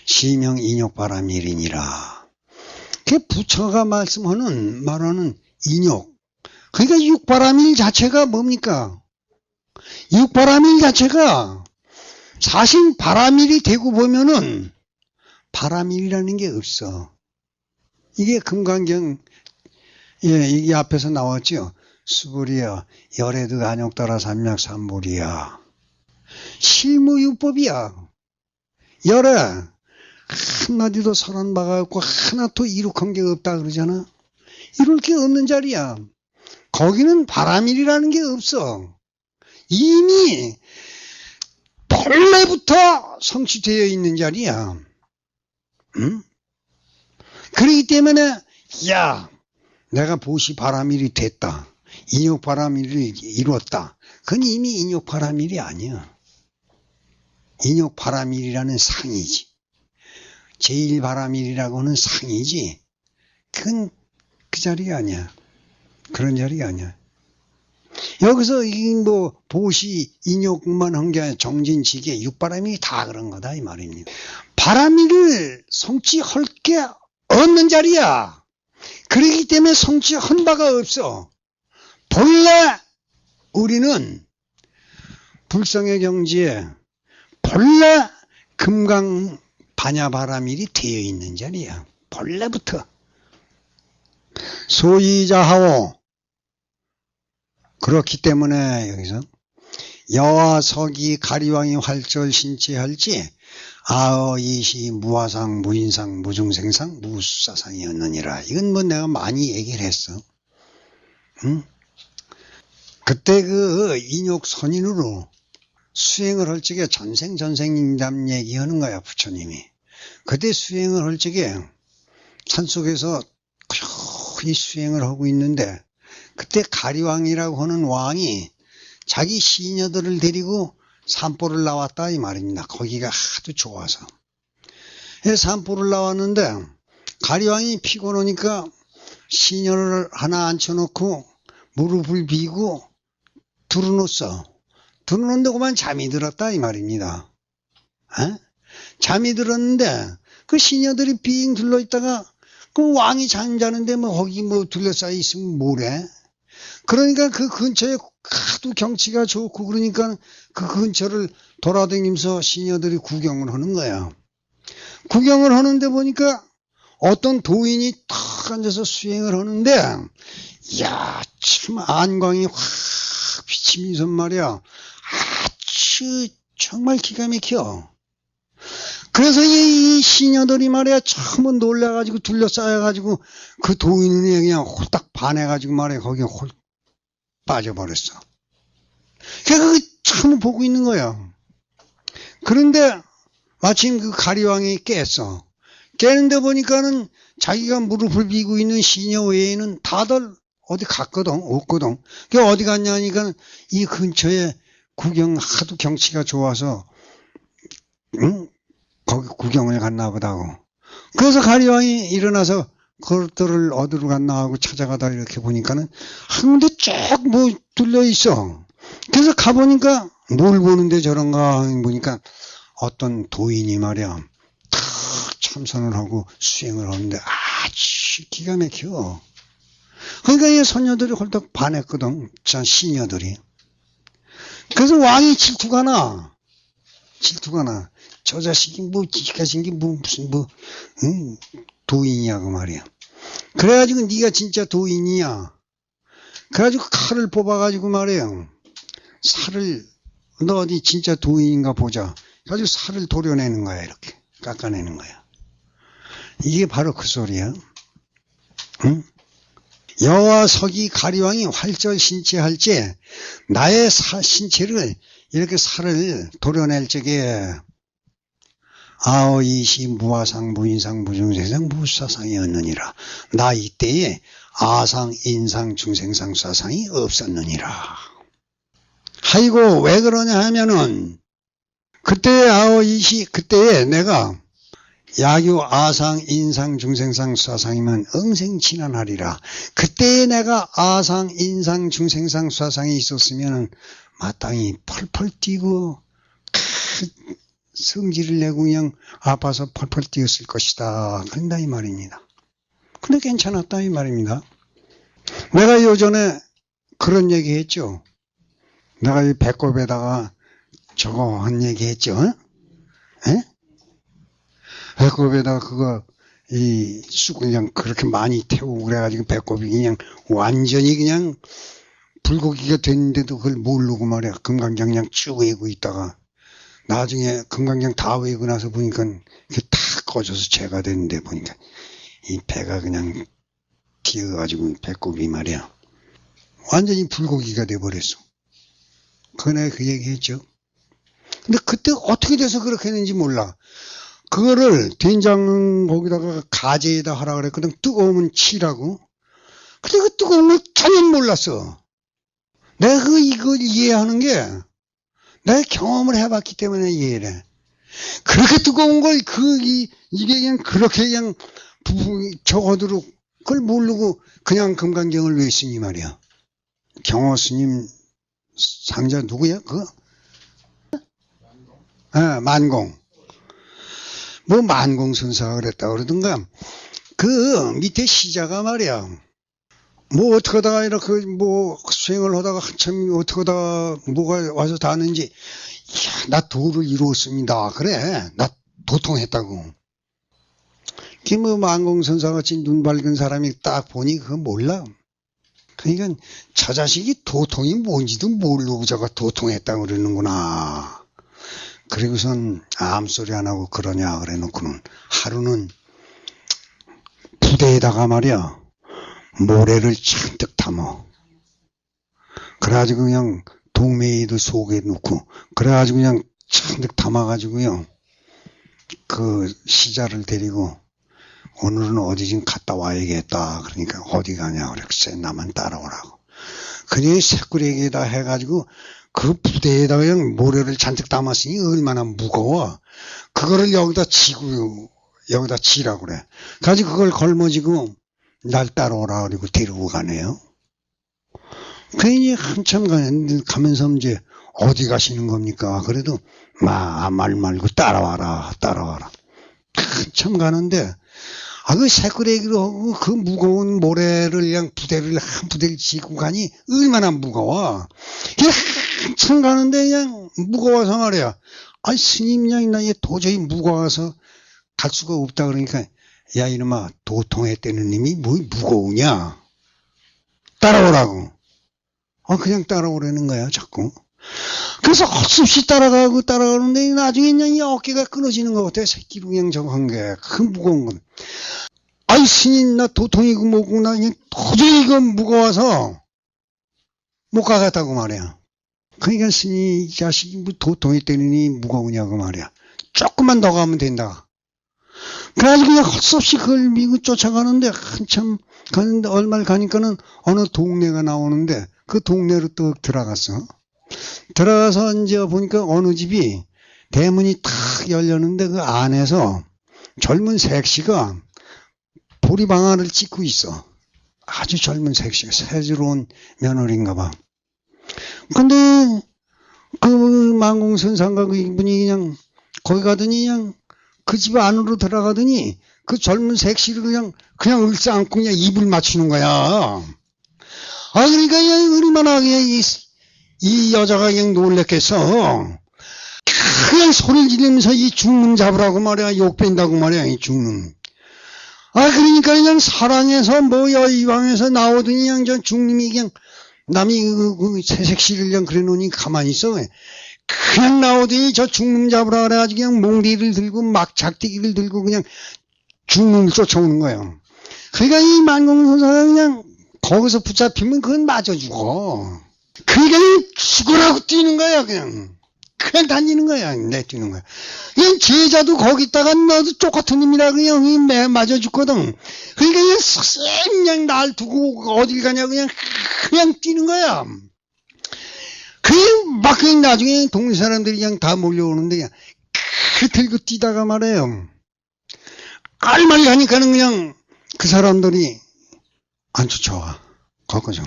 시명인욕바람일이니라. 그 부처가 말하는 인욕. 그러니까 육바람일 자체가 뭡니까? 육바람일 자체가 사실 바람일이 되고 보면은 바람일이라는 게 없어. 이게 금강경, 이게 앞에서 나왔죠. 수불이야, 열애득 안욕따라 삼약삼불이야. 실무유법이야. 열애, 한마디도 설한 바가 없고 하나도 이룩한 게 없다 그러잖아. 이럴 게 없는 자리야. 거기는 바람일이라는 게 없어. 이미 본래부터 성취되어 있는 자리야. 응? 그렇기 때문에 야, 내가 보시바람일이 됐다. 인욕바람일을 이뤘다. 그건 이미 인욕바람일이 아니야. 인욕바람일이라는 상이지. 제1바람일이라고는 상이지. 그건 그 자리가 아니야. 그런 자리가 아니야. 여기서 보시 인욕만 한 게 아니라 정진지계 육바람이 다 그런 거다 이 말입니다. 바람일을 성취할 게 없는 자리야. 그렇기 때문에 성취한 바가 없어. 본래 우리는 불성의 경지에 본래 금강 반야바람일이 되어 있는 자리야. 본래부터. 소이자하오. 그렇기 때문에 여기서 여와 석이 가리왕이 활절 신체할지 아어이시 무화상 무인상 무중생상 무수사상이었느니라. 이건 내가 많이 얘기를 했어. 응? 그때 그 인욕선인으로 수행을 할 적에 전생임담 얘기하는 거야 부처님이. 그때 수행을 할 적에 산속에서 고요히 수행을 하고 있는데 그때 가리왕이라고 하는 왕이 자기 시녀들을 데리고 산보를 나왔다 이 말입니다. 거기가 하도 좋아서. 산보를 나왔는데 가리왕이 피곤하니까 시녀를 하나 앉혀놓고 무릎을 비고 들어놓았어. 들어놓는데 그만 잠이 들었다 이 말입니다. 에? 잠이 들었는데 그 시녀들이 빙 둘러있다가 그 왕이 잠자는데 뭐 거기 뭐 둘러싸여 있으면 뭐래. 그러니까 그 근처에 하도 경치가 좋고 그러니까 그 근처를 돌아다니면서 시녀들이 구경을 하는 거야. 구경을 하는데 보니까 어떤 도인이 탁 앉아서 수행을 하는데, 이야, 참 안광이 확 비치면서 말이야. 아주 정말 기가 막혀. 그래서 이 시녀들이 말이야, 처음 놀라가지고 둘러싸여가지고 그 도인이 그냥 홀딱 반해가지고 말이야, 거기에 홀 빠져버렸어. 그래서 그 참 보고 있는 거야. 그런데 마침 그 가리왕이 깼어. 깨는데 보니까는 자기가 무릎을 비고 있는 시녀 외에는 다들 어디 갔거든, 없거든. 그 어디 갔냐니까 이 근처에 구경, 하도 경치가 좋아서, 응? 거기 구경을 갔나 보다고. 그래서 가리왕이 일어나서 그것들을 어디로 갔나 하고 찾아가다 이렇게 보니까는 한 군데 쫙 뭐 둘러 있어. 그래서 가보니까 뭘 보는데 저런가 보니까 어떤 도인이 말이야 탁 참선을 하고 수행을 하는데 아주 기가 막혀. 그러니까 이 소녀들이 홀딱 반했거든. 저 시녀들이. 그래서 왕이 질투가 나. 저 자식이 뭐 지가신 게 뭐 무슨 뭐 응? 도인이냐고 말이야. 그래가지고 네가 진짜 도인이야. 그래가지고 칼을 뽑아가지고 말이에요. 살을 너 어디 진짜 도인인가 보자. 그래가지고 살을 도려내는 거야. 이렇게 깎아내는 거야. 이게 바로 그 소리야. 응? 여와 서기 가리왕이 활절신체할 때 나의 신체를 이렇게 살을 도려낼 적에 아오이시 무아상 무인상 무중생상 무사상이었느니라. 나 이때에 아상 인상 중생상 사상이 없었느니라. 아이고 왜 그러냐 하면은 그때의 아오이시 그때에 내가 야규 아상 인상 중생상 수사상이면 응생친환하리라. 그때에 내가 아상 인상 중생상 수사상이 있었으면 마땅히 펄펄 뛰고 성질을 내고 그냥 아파서 펄펄 뛰었을 것이다. 그런다 이 말입니다. 근데 괜찮았다 이 말입니다. 내가 요전에 그런 얘기 했죠. 내가 이 배꼽에다가 저거 한 얘기 했죠. 에? 배꼽에다가 그거 이 쑥 그냥 그렇게 많이 태우고 그래가지고 배꼽이 그냥 완전히 그냥 불고기가 됐는데도 그걸 모르고 말이야. 금강장 그냥 쭉 외고 있다가 나중에 금강장 다 외고 나서 보니까 이게 탁 꺼져서 재가 됐는데 보니까 이 배가 그냥 튀어가지고 배꼽이 말이야. 완전히 불고기가 돼버렸어. 그날 그 얘기 했죠. 근데 그때 어떻게 돼서 그렇게 했는지 몰라. 그거를 된장 거기다가 가재에다 하라 그랬거든. 뜨거우면 치라고. 근데 그 뜨거운 걸 전혀 몰랐어. 내가 이걸 이해하는 게 내가 경험을 해봤기 때문에 이해를 해. 그렇게 뜨거운 걸 이게 그냥 그렇게 그냥 저거도록 그걸 모르고 그냥 금강경을 왜 쓰니 말이야. 경호 스님 상자 누구야? 그거? 만공. 뭐 만공선사가 그랬다 그러던가. 그 밑에 시자가 말이야. 뭐 어떻게 하다가 이렇게 뭐 수행을 하다가 한참 어떻게 하다가 뭐가 와서 닿았는지 이야, 나 도를 이루었습니다. 그래. 나 도통했다고. 그 뭐 만공선사 같이 눈 밝은 사람이 딱 보니 그거 몰라. 그러니까 저 자식이 도통이 뭔지도 모르고 저거 도통했다고 그러는구나. 그리고선 암소리 안 하고 그러냐 그래 놓고는 하루는 부대에다가 말이야 모래를 잔뜩 담아. 그래가지고 그냥 동메이도 속에 넣고 그래가지고 그냥 잔뜩 담아가지고요 그 시자를 데리고 오늘은 어디 좀 갔다 와야겠다. 그러니까 어디 가냐 그래. 글쎄 나만 따라오라고. 그냥 새꾸레기에다 해가지고 그 부대에다가 그냥 모래를 잔뜩 담았으니 얼마나 무거워. 그거를 여기다 치고 여기다 치라고 그래. 가지고 그걸 걸머지고 날 따라오라 그리고 데리고 가네요. 괜히 한참 가면서 이제 어디 가시는 겁니까? 그래도 말 말고 따라와라. 한참 가는데, 그 새끄레기로 하고 그 무거운 모래를 그냥 한 부대를 지고 가니 얼마나 무거워. 그냥 한참 가는데 그냥 무거워서 말이야. 스님 양이 나 도저히 무거워서 갈 수가 없다 그러니까, 야, 이놈아, 도통에 떼는 님이 뭐 무거우냐? 따라오라고. 그냥 따라오라는 거야, 자꾸. 그래서 헛수없이 따라가는데 나중에 그냥 이 어깨가 끊어지는 것 같아. 새끼로 그냥 저거 한 게. 그 무거운 건. 스님, 나 도통이고 뭐고, 나 그냥 도저히 이거 무거워서 못 가겠다고 말이야. 그러니까 스님, 이 자식이 뭐 도통에 떼느니 무거우냐고 말이야. 조금만 더 가면 된다. 그래가지고 그냥 헛수없이 그걸 밀고 쫓아가는데 한참 가는데 얼마를 가니까는 어느 동네가 나오는데 그 동네로 또 들어갔어. 들어가서 이제 보니까 어느 집이 대문이 탁 열렸는데 그 안에서 젊은 색시가 보리방아를 찍고 있어. 아주 젊은 색시가 새스러운 며느리인가 봐. 근데 그 만공선상가 그 이분이 그냥 거기 가더니 그냥 그 집 안으로 들어가더니 그 젊은 색시를 그냥 을싸안고 그냥 입을 맞추는 거야. 그러니까 얼마나 그냥 이 여자가 그냥 놀랬겠어. 그냥 소리를 지르면서 이 죽는 잡으라고 말이야. 욕 뺀다고 말이야. 이 죽는. 그러니까 그냥 사랑해서 이왕에서 나오더니 그냥 저 죽님이 그냥 남이 그 새색시를 그냥 그래 놓으니 가만히 있어. 그냥 나오더니 저 죽놈 잡으라 그래가지고 그냥 몽디를 들고 막 작대기를 들고 그냥 죽놈을 쫓아오는 거예요. 그러니까 이 만공선사가 그냥 거기서 붙잡히면 그건 맞아 죽어. 그러니까 죽으라고 뛰는 거야 그냥 달리는 거야. 내뛰는 거야. 그냥 제자도 거기다가 너도 똑같은 놈이라 그냥 맞아 죽거든. 그러니까 그냥 날 두고 어딜 가냐 그냥 뛰는 거야. 막 그냥 나중에 동네 사람들이 그냥 다 몰려오는데 그냥 들고 뛰다가 말이에요. 깔만히 가니까는 그냥 그 사람들이 안 쫓아와. 거기서.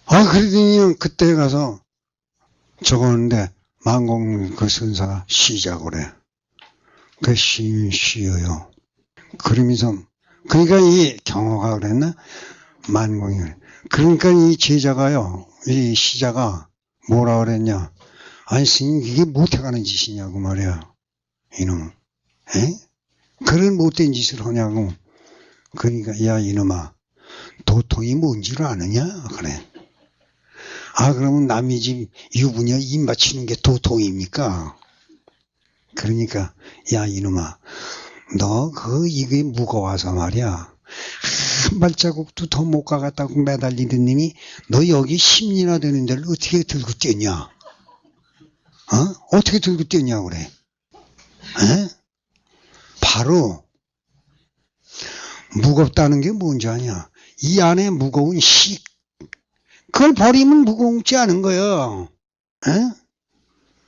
그러더니 그때 가서 적었는데 만공 그 선사가 시작을 해. 그 쉬어요. 그러면서 그러니까 이 경호가 그랬나? 만공이. 그러니까 이 제자가요. 이 시자가 뭐라 그랬냐? 스님 이게 못해가는 짓이냐고 말이야. 이놈. 그런 못된 짓을 하냐고. 그러니까 야 이놈아 도통이 뭔지를 아느냐? 그래. 그러면 남의 집 유부녀 입 맞추는 게 도통입니까? 그러니까 야 이놈아 너 이게 무거워서 말이야. 한 발자국도 더 못 가겠다고 매달리던 님이 너 여기 10리나 되는 데를 어떻게 들고 뛰냐? 어떻게 들고 뛰냐 그래? 바로 무겁다는 게 뭔지 아냐? 이 안에 무거운 그걸 버리면 무겁지 않은 거야.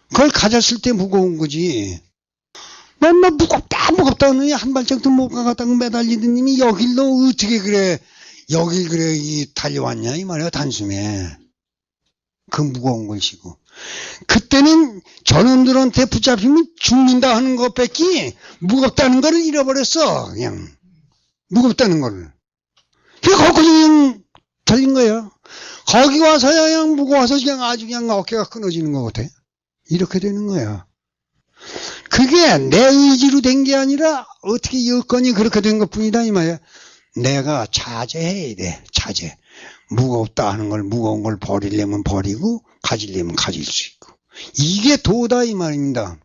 그걸 가졌을 때 무거운 거지. 맨날 무겁다 하느니 한 발짝도 못 가겠다고 매달리던 님이 여길 너 어떻게 그래 여길 그래 달려왔냐 이 말이야. 단숨에 그 무거운 걸 지고 그때는 저놈들한테 붙잡히면 죽는다 하는 것밖에 무겁다는 걸 잃어버렸어. 그냥 무겁다는 걸. 거기서 그냥 달린 거야. 거기 와서야 그냥 무거워서 그냥 아주 그냥 어깨가 끊어지는 것 같아. 이렇게 되는 거야. 그게 내 의지로 된 게 아니라 어떻게 여건이 그렇게 된 것 뿐이다 이 말이야. 내가 자제해야 돼. 자제. 무겁다 하는 걸 무거운 걸 버리려면 버리고 가지려면 가질 수 있고. 이게 도다 이 말입니다.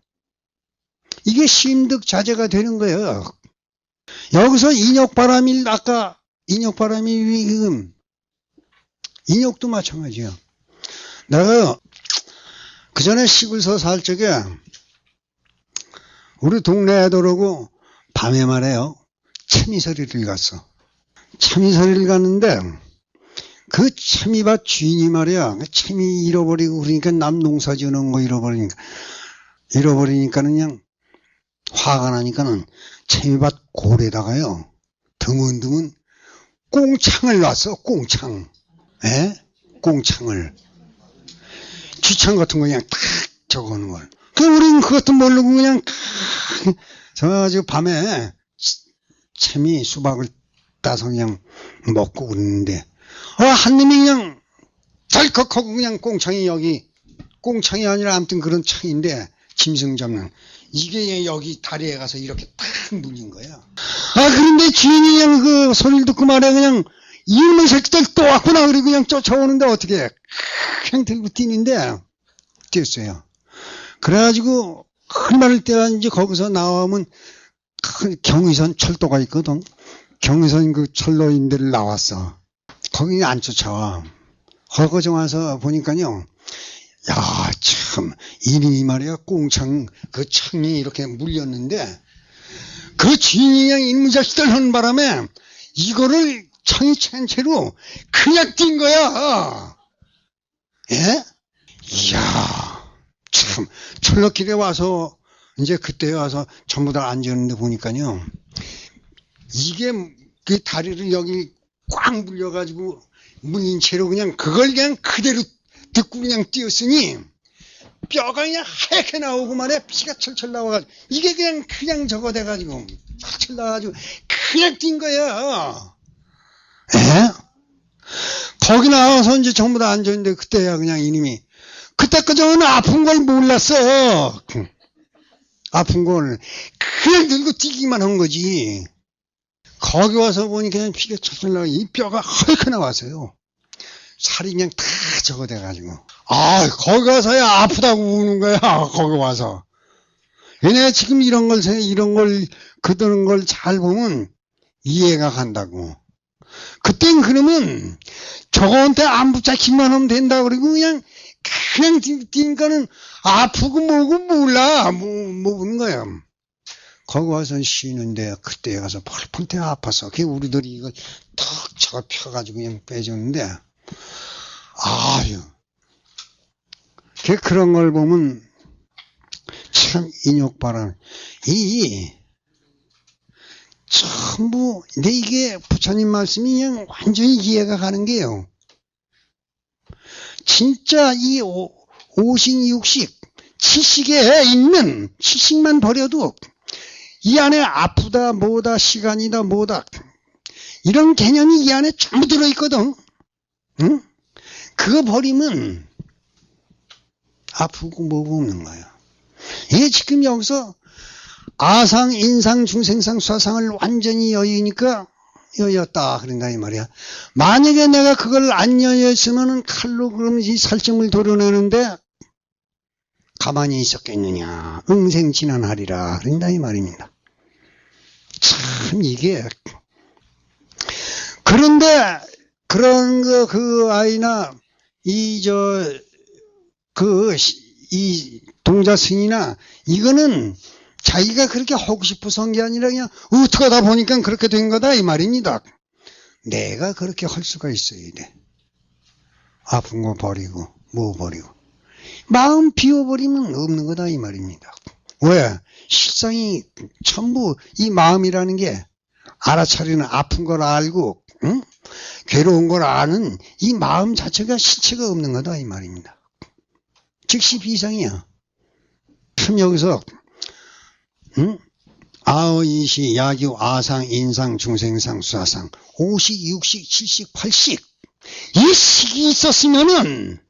이게 심득자제가 되는 거예요. 여기서 인욕바람일 아까 인욕바람이 인욕도 마찬가지야. 내가 그 전에 시골서 살 적에 우리 동네 애들하고 밤에 말해요. 채미서리를 갔어. 채미서리를 갔는데 그 채미밭 주인이 말이야. 채미 잃어버리고 그러니까 남 농사 지어놓은 거 잃어버리니까는 그냥 화가 나니까는 채미밭 골에다가요. 드문드문 꽁창을 놨어. 꽁창. 꽁창을. 귀창 같은 거 그냥 탁 적어놓은 걸. 우린 그것도 모르고 그냥 저 밤에 채미 수박을 따서 그냥 먹고 그러는데 한 놈이 그냥 덜컥하고 그냥 꽁창이 아니라 아무튼 그런 창인데 짐승 잡는 이게 여기 다리에 가서 이렇게 탁 물린 거야. 그런데 주인이 그냥 그 소리를 듣고 말해 그냥 이놈의 새끼들 또 왔구나 그리고 그냥 쫓아오는데 어떻게 그냥 들고 뛰는데 뛰었어요. 그래가지고 얼마를 뛰었는지 거기서 나오면 경의선 철도가 있거든. 경의선 그 철로인들 나왔어. 거기 안 쫓아와. 거기 와서 보니까요. 야, 참, 이놈이 말이야, 꽁창, 그 창이 이렇게 물렸는데, 그 주인이 그냥 이놈의 자식들 하는 바람에, 이거를 창이 찬 채로 그냥 뛴 거야. 예? 이야, 참, 철로길에 와서, 이제 그때 와서 전부 다 앉았는데 보니까요, 이게 그 다리를 여기 꽉 물려가지고, 물린 채로 그냥 그걸 그냥 그대로 듣고 그냥 뛰었으니 뼈가 그냥 하얗게 나오고 말이야. 피가 철철 나와가지고 이게 그냥 저거 돼가지고 철철 나와가지고 그냥 뛴 거야. 에? 거기 나와서 이제 전부 다 앉았는데 그때야 그냥 이놈이 그때까지는 아픈 걸 몰랐어. 아픈 걸 그냥 들고 뛰기만 한 거지. 거기 와서 보니까 그냥 피가 철철 나와 이 뼈가 하얗게 나왔어요. 살이 그냥 다 저거 돼가지고. 거기 가서야 아프다고 우는 거야, 거기 와서. 얘네 지금 이런 걸 그러는 걸 잘 보면 이해가 간다고. 그땐 그러면 저거한테 안 붙잡기만 하면 된다 그러고 그냥 뛰니까는 아프고 뭐고 몰라. 모르는 거야. 거기 와서 쉬는데 그때 가서 펄펄 때 아팠어. 그게 우리들이 이걸 탁 저거 펴가지고 그냥 빼줬는데 아유. 그런 걸 보면 참 인욕바람. 전부 근데 이게 부처님 말씀이 그냥 완전히 이해가 가는 게요. 진짜 이 오식 육식 치식에 있는 치식만 버려도 이 안에 아프다 뭐다 시간이다 뭐다 이런 개념이 이 안에 전부 들어있거든. 응? 그거 버리면 아프고 뭐고 없는 거야. 이게 지금 여기서 아상, 인상, 중생상, 수아상을 완전히 여의니까 여였다 그런다 이 말이야. 만약에 내가 그걸 안 여였으면 칼로 그럼 이 살점을 도려내는데 가만히 있었겠느냐. 응생진안하리라 그런다 이 말입니다. 참 이게 그런데 그런 그 아이나 이 동자승이나 이거는 자기가 그렇게 하고 싶어서 한 게 아니라 그냥 어떡하다 보니까 그렇게 된 거다 이 말입니다. 내가 그렇게 할 수가 있어야 돼. 아픈 거 버리고 뭐 버리고 마음 비워버리면 없는 거다 이 말입니다. 왜? 실상이 전부 이 마음이라는 게 알아차리는 아픈 걸 알고 응? 괴로운 걸 아는 이 마음 자체가 실체가 없는 거다 이 말입니다. 즉시 비상이야. 참 여기서 응? 아의시, 야규, 아상, 인상, 중생상, 수아상, 오식, 육식, 칠식, 팔식 이 식이 있었으면은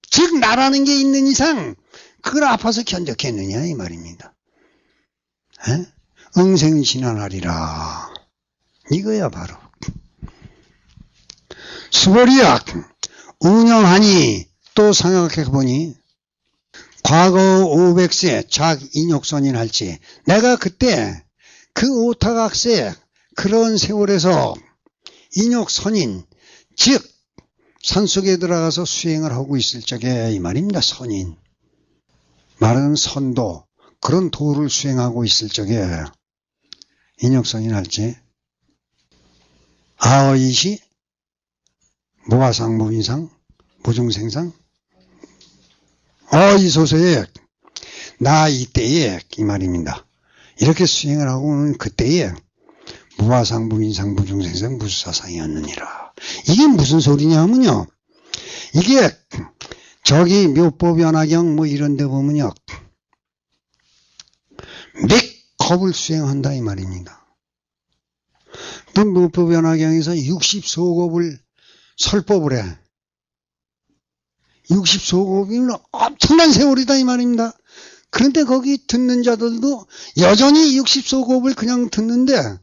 즉 나라는 게 있는 이상 그걸 아파서 견뎠겠느냐 이 말입니다. 응생신안하리라 이거야 바로. 수보리야 운영하니 또 생각해보니 과거 500세 작인욕선인 할지 내가 그때 그 오타각세 그런 세월에서 인욕선인 즉 산속에 들어가서 수행을 하고 있을 적에 이 말입니다. 선인 말은 선도 그런 도를 수행하고 있을 적에 인욕선인 할지 아의시 무화상 무인상 무중생상 이소서에 나 이때에 이 말입니다. 이렇게 수행을 하고는 그때에 무화상 무인상 무중생상 무수사상이었느니라. 이게 무슨 소리냐 하면요. 이게 저기 묘법연화경 뭐 이런 데 보면요. 맥겁을 수행한다 이 말입니다. 또 무법연화경에서 60소곱을 설법을 해. 60소곱이면 엄청난 세월이다 이 말입니다. 그런데 거기 듣는 자들도 여전히 60소곱을 그냥 듣는데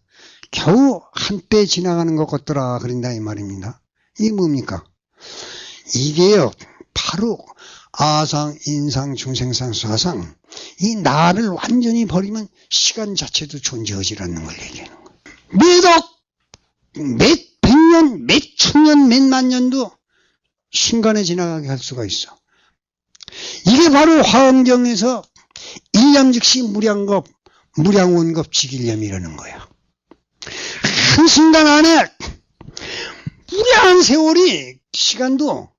겨우 한때 지나가는 것 같더라 그런다 이 말입니다. 이게 뭡니까? 이게요 바로 아상, 인상, 중생상, 수사상 이 나를 완전히 버리면 시간 자체도 존재하지 않는 걸 얘기하는 거예요. 몇 백년, 몇 천년, 몇 만년도 순간에 지나가게 할 수가 있어. 이게 바로 화엄경에서 일념즉시 무량겁, 무량원겁 직일념이라는 거야. 한순간 안에 무량한 세월이 시간도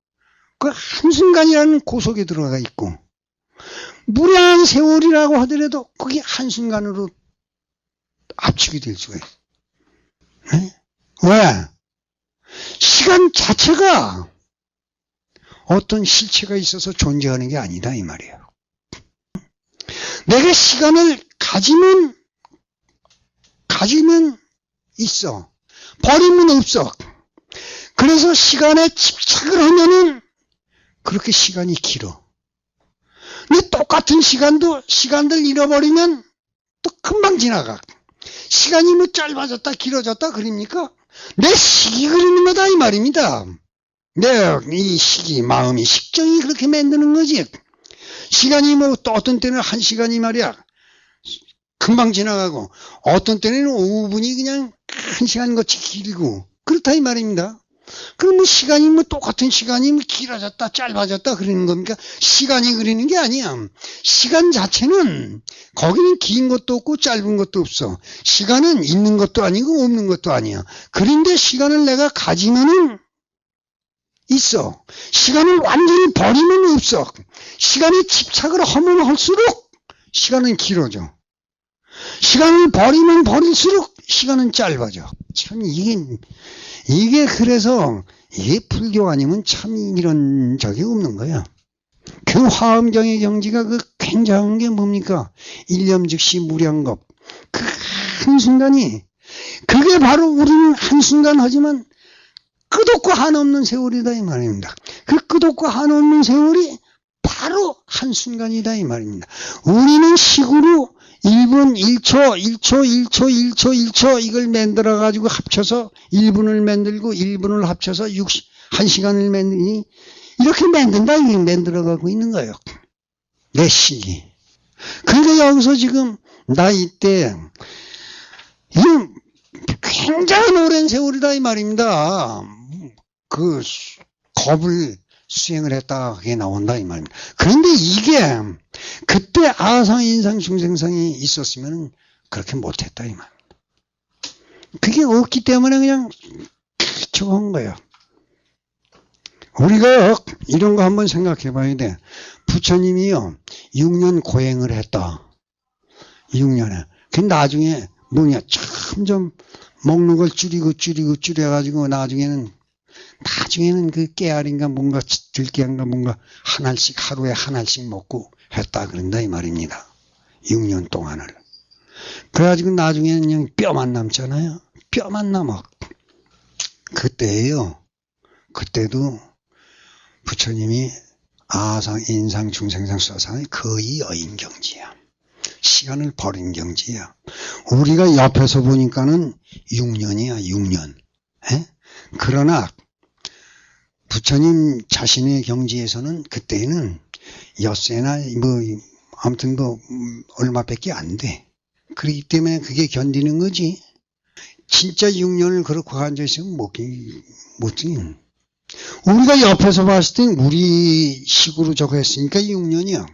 그 한순간이라는 고속에 들어가 있고 무량한 세월이라고 하더라도 그게 한순간으로 압축이 될 수가 있어. 네? 왜? 시간 자체가 어떤 실체가 있어서 존재하는 게 아니다 이 말이에요. 내가 시간을 가지면 있어. 버리면 없어. 그래서 시간에 집착을 하면은 그렇게 시간이 길어. 근데 똑같은 시간들 잃어버리면 또 금방 지나가. 시간이 뭐 짧아졌다 길어졌다 그럽니까? 내 시기 그리는 거다 이 말입니다. 이 시기, 마음이 식정이 그렇게 만드는 거지. 시간이 뭐 또 어떤 때는 1시간이 말이야 금방 지나가고 어떤 때는 5분이 그냥 1시간 같이 길고 그렇다 이 말입니다. 그럼 뭐 시간이 뭐 똑같은 시간이 뭐 길어졌다 짧아졌다 그러는 겁니까? 시간이 그리는 게 아니야. 시간 자체는 거기는 긴 것도 없고 짧은 것도 없어. 시간은 있는 것도 아니고 없는 것도 아니야. 그런데 시간을 내가 가지면은 있어. 시간을 완전히 버리면 없어. 시간에 집착을 하면 할수록 시간은 길어져. 시간을 버리면 버릴수록 시간은 짧아져. 참 이게 그래서 이게 불교 아니면 참 이런 적이 없는 거야. 그 화엄경의 경지가 그 굉장한 게 뭡니까? 일념즉시 무량겁. 그 한순간이 그게 바로 우리는 한순간 하지만 끝없고 한없는 세월이다 이 말입니다. 그 끝없고 한없는 세월이 바로 한순간이다 이 말입니다. 우리는 식으로 1분 1초 1초 1초 1초 1초 이걸 만들어 가지고 합쳐서 1분을 만들고 1분을 합쳐서 1시간을 만드니 이렇게 만들어 가고 있는 거예요. 내 시기. 그러니까 여기서 지금 나이 때 이건 굉장히 오랜 세월이다 이 말입니다. 그 겁을 수행을 했다가 그게 나온다 이 말입니다. 그런데 이게 그때 아상, 인상, 중생상이 있었으면 그렇게 못했다 이 말입니다. 그게 없기 때문에 그냥 저거 한 거예요. 우리가 이런 거 한번 생각해 봐야 돼. 부처님이요 6년 고행을 했다. 6년에. 그 나중에 뭐냐 점점 먹는 걸 줄여가지고 나중에는 그 깨알인가 뭔가 들깨인가 뭔가 하루에 한 알씩 먹고 했다 그런다 이 말입니다. 6년 동안을. 그래가지고 나중에는 그냥 뼈만 남잖아요. 뼈만 남아. 그때도 부처님이 아상, 인상, 중생상, 수사상이 거의 여인 경지야. 시간을 버린 경지야. 우리가 옆에서 보니까는 6년이야, 6년. 에? 그러나 부처님 자신의 경지에서는 그때는 엿새나 아무튼 얼마밖에 안 돼. 그렇기 때문에 그게 견디는 거지. 진짜 6년을 그렇게 앉아있으면 못지. 우리가 옆에서 봤을 땐 우리 식으로 저거 했으니까 6년이야.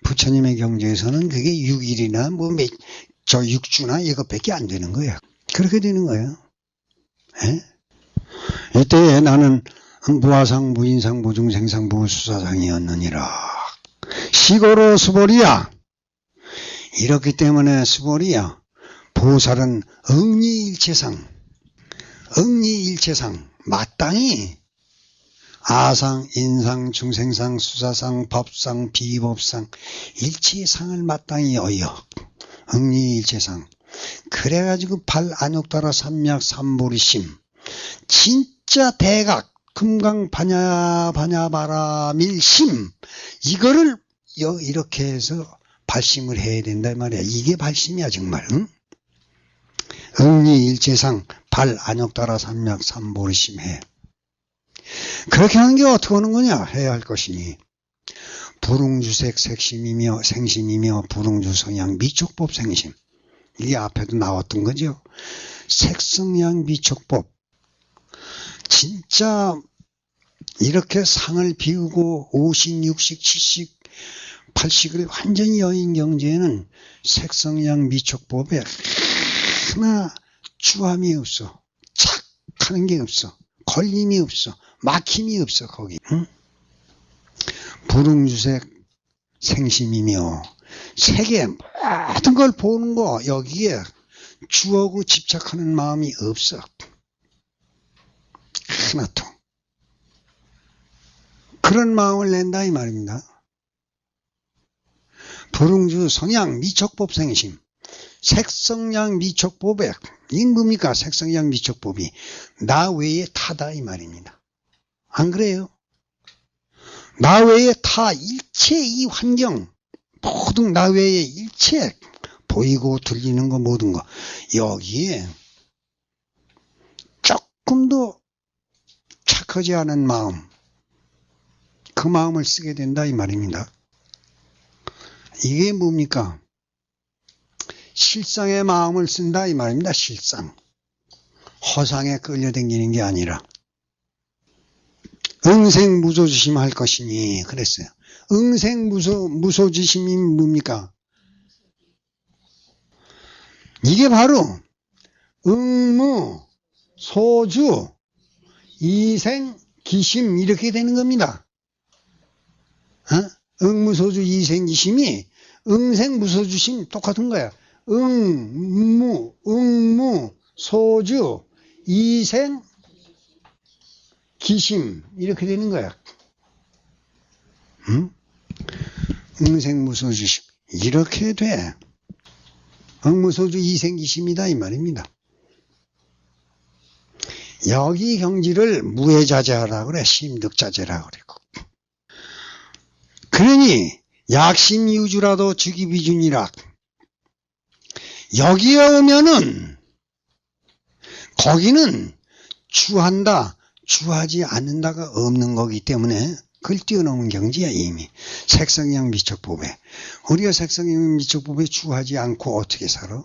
부처님의 경지에서는 그게 6일이나 6주나 이것밖에 안 되는 거야. 그렇게 되는 거예요. 에? 이때 나는 무아상, 무인상, 무중생상, 무수사상이었느니라. 시고로 수보리야. 이렇기 때문에 수보리야. 보살은 응리일체상, 마땅히 아상, 인상, 중생상, 수사상, 법상, 비법상 일체상을 마땅히 어여 응리일체상. 그래가지고 발안욕따라 삼약 삼보리심. 진짜 대각 금강 반야바라밀심. 이거를 이렇게 해서 발심을 해야 된다 이 말이야. 이게 발심이야 정말. 응? 응리일체상 발안욕따라 삼약 삼보리심 해. 그렇게 하는 게 어떻게 하는 거냐 해야 할 것이니 불응주색 색심이며 생심이며 불응주성향 미촉법 생심. 이게 앞에도 나왔던 거죠. 색성향 미촉법. 진짜 이렇게 상을 비우고 5식, 6식, 7식, 8식을 완전히 여인 경지에는 색성향 미촉법에 하나 추함이 없어. 착 하는 게 없어. 걸림이 없어. 막힘이 없어 거기. 응? 불응주색 생심이며 세계 모든 걸 보는 거 여기에 주하고 집착하는 마음이 없어. 하나도. 그런 마음을 낸다 이 말입니다. 불응주 성향 미촉법 생심. 색성향 미촉법에 이게 뭡니까? 색성향 미촉법이 나 외에 타다 이 말입니다. 안 그래요? 나 외에 타 일체 이 환경 모든 나 외에 일체 보이고 들리는 거 모든 거 여기에 조금도 착하지 않은 마음 그 마음을 쓰게 된다 이 말입니다. 이게 뭡니까? 실상의 마음을 쓴다 이 말입니다. 실상. 허상에 끌려다니는 게 아니라 응생무소지심 할 것이니 그랬어요. 응생무소지심이 뭡니까? 이게 바로 응무, 소주, 이생, 기심 이렇게 되는 겁니다. 응무소주, 이생기심이 응생무소지심 똑같은 거야. 응무, 소주, 이생, 기심 이렇게 되는 거야. 응? 응생무소지심 이렇게 돼. 응무소주 이생기심이다 이 말입니다. 여기 경지를 무해자재하라 그래. 심득자재라 그러고. 그러니 약심유주라도 주기비준이라. 여기에 오면은 거기는 주한다 주하지 않는다가 없는 거기 때문에 그걸 뛰어넘은 경지야 이미. 색성향 미촉법에 우리가 색성향 미촉법에 주하지 않고 어떻게 살아?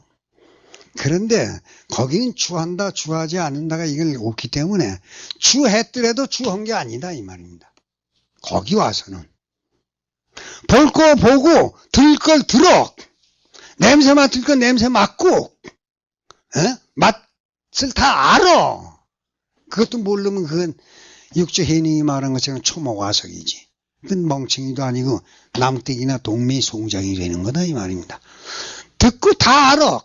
그런데 거기는 주한다 주하지 않는다가 이걸 없기 때문에 주했더라도 주한 게 아니다 이 말입니다. 거기 와서는 볼 거 보고 들 걸 들어 냄새 맡을 거 냄새 맡고 맛을 다 알아. 그것도 모르면 그건 육조해닝이 말한 것처럼 초목화석이지. 그건 멍청이도 아니고 남떼기나 동매의 송장이 되는 거다 이 말입니다. 듣고 다 알아.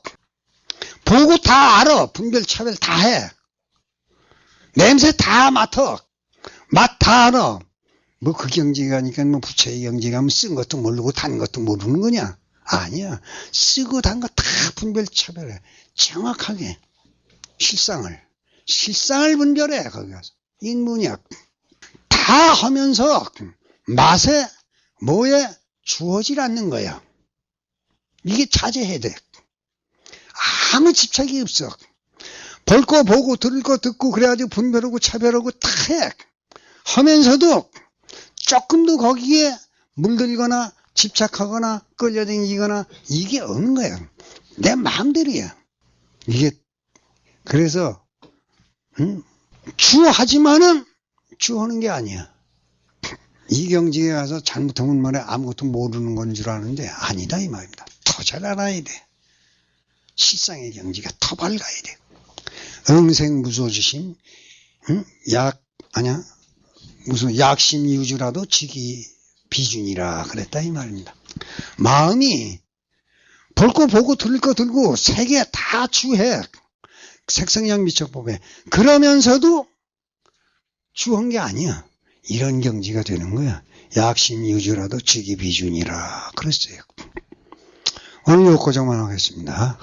보고 다 알아. 분별 차별 다 해. 냄새 다 맡아. 맛 다 알아. 뭐 그 경지 가니까 뭐 부처의 경지 가면 쓴 것도 모르고 단 것도 모르는 거냐? 아니야. 쓰고 단 거 다 분별 차별해. 정확하게 실상을 분별해. 거기 가서 인문학 다 하면서 맛에 뭐에 주어질 않는 거야. 이게 자제해야 돼. 아무 집착이 없어. 볼 거 보고 들을 거 듣고 그래가지고 분별하고 차별하고 다 해. 하면서도 조금도 거기에 물들거나 집착하거나 끌려다니거나 이게 없는 거야. 내 마음대로야. 이게 그래서 주하지만은 주하는 게 아니야. 이 경지에 가서 잘못하면 말해 아무것도 모르는 건 줄 아는데 아니다 이 말입니다. 더 잘 알아야 돼. 실상의 경지가 더 밝아야 돼. 응생무소지심 무슨 약심유주라도 지기 비준이라 그랬다 이 말입니다. 마음이 볼 거 보고 들을 거 들고 세 개 다 주해. 색성향 미촉법에 그러면서도 주한 게 아니야. 이런 경지가 되는 거야. 약심유주라도 지기 비준이라 그랬어요. 오늘 여기까지만 하겠습니다.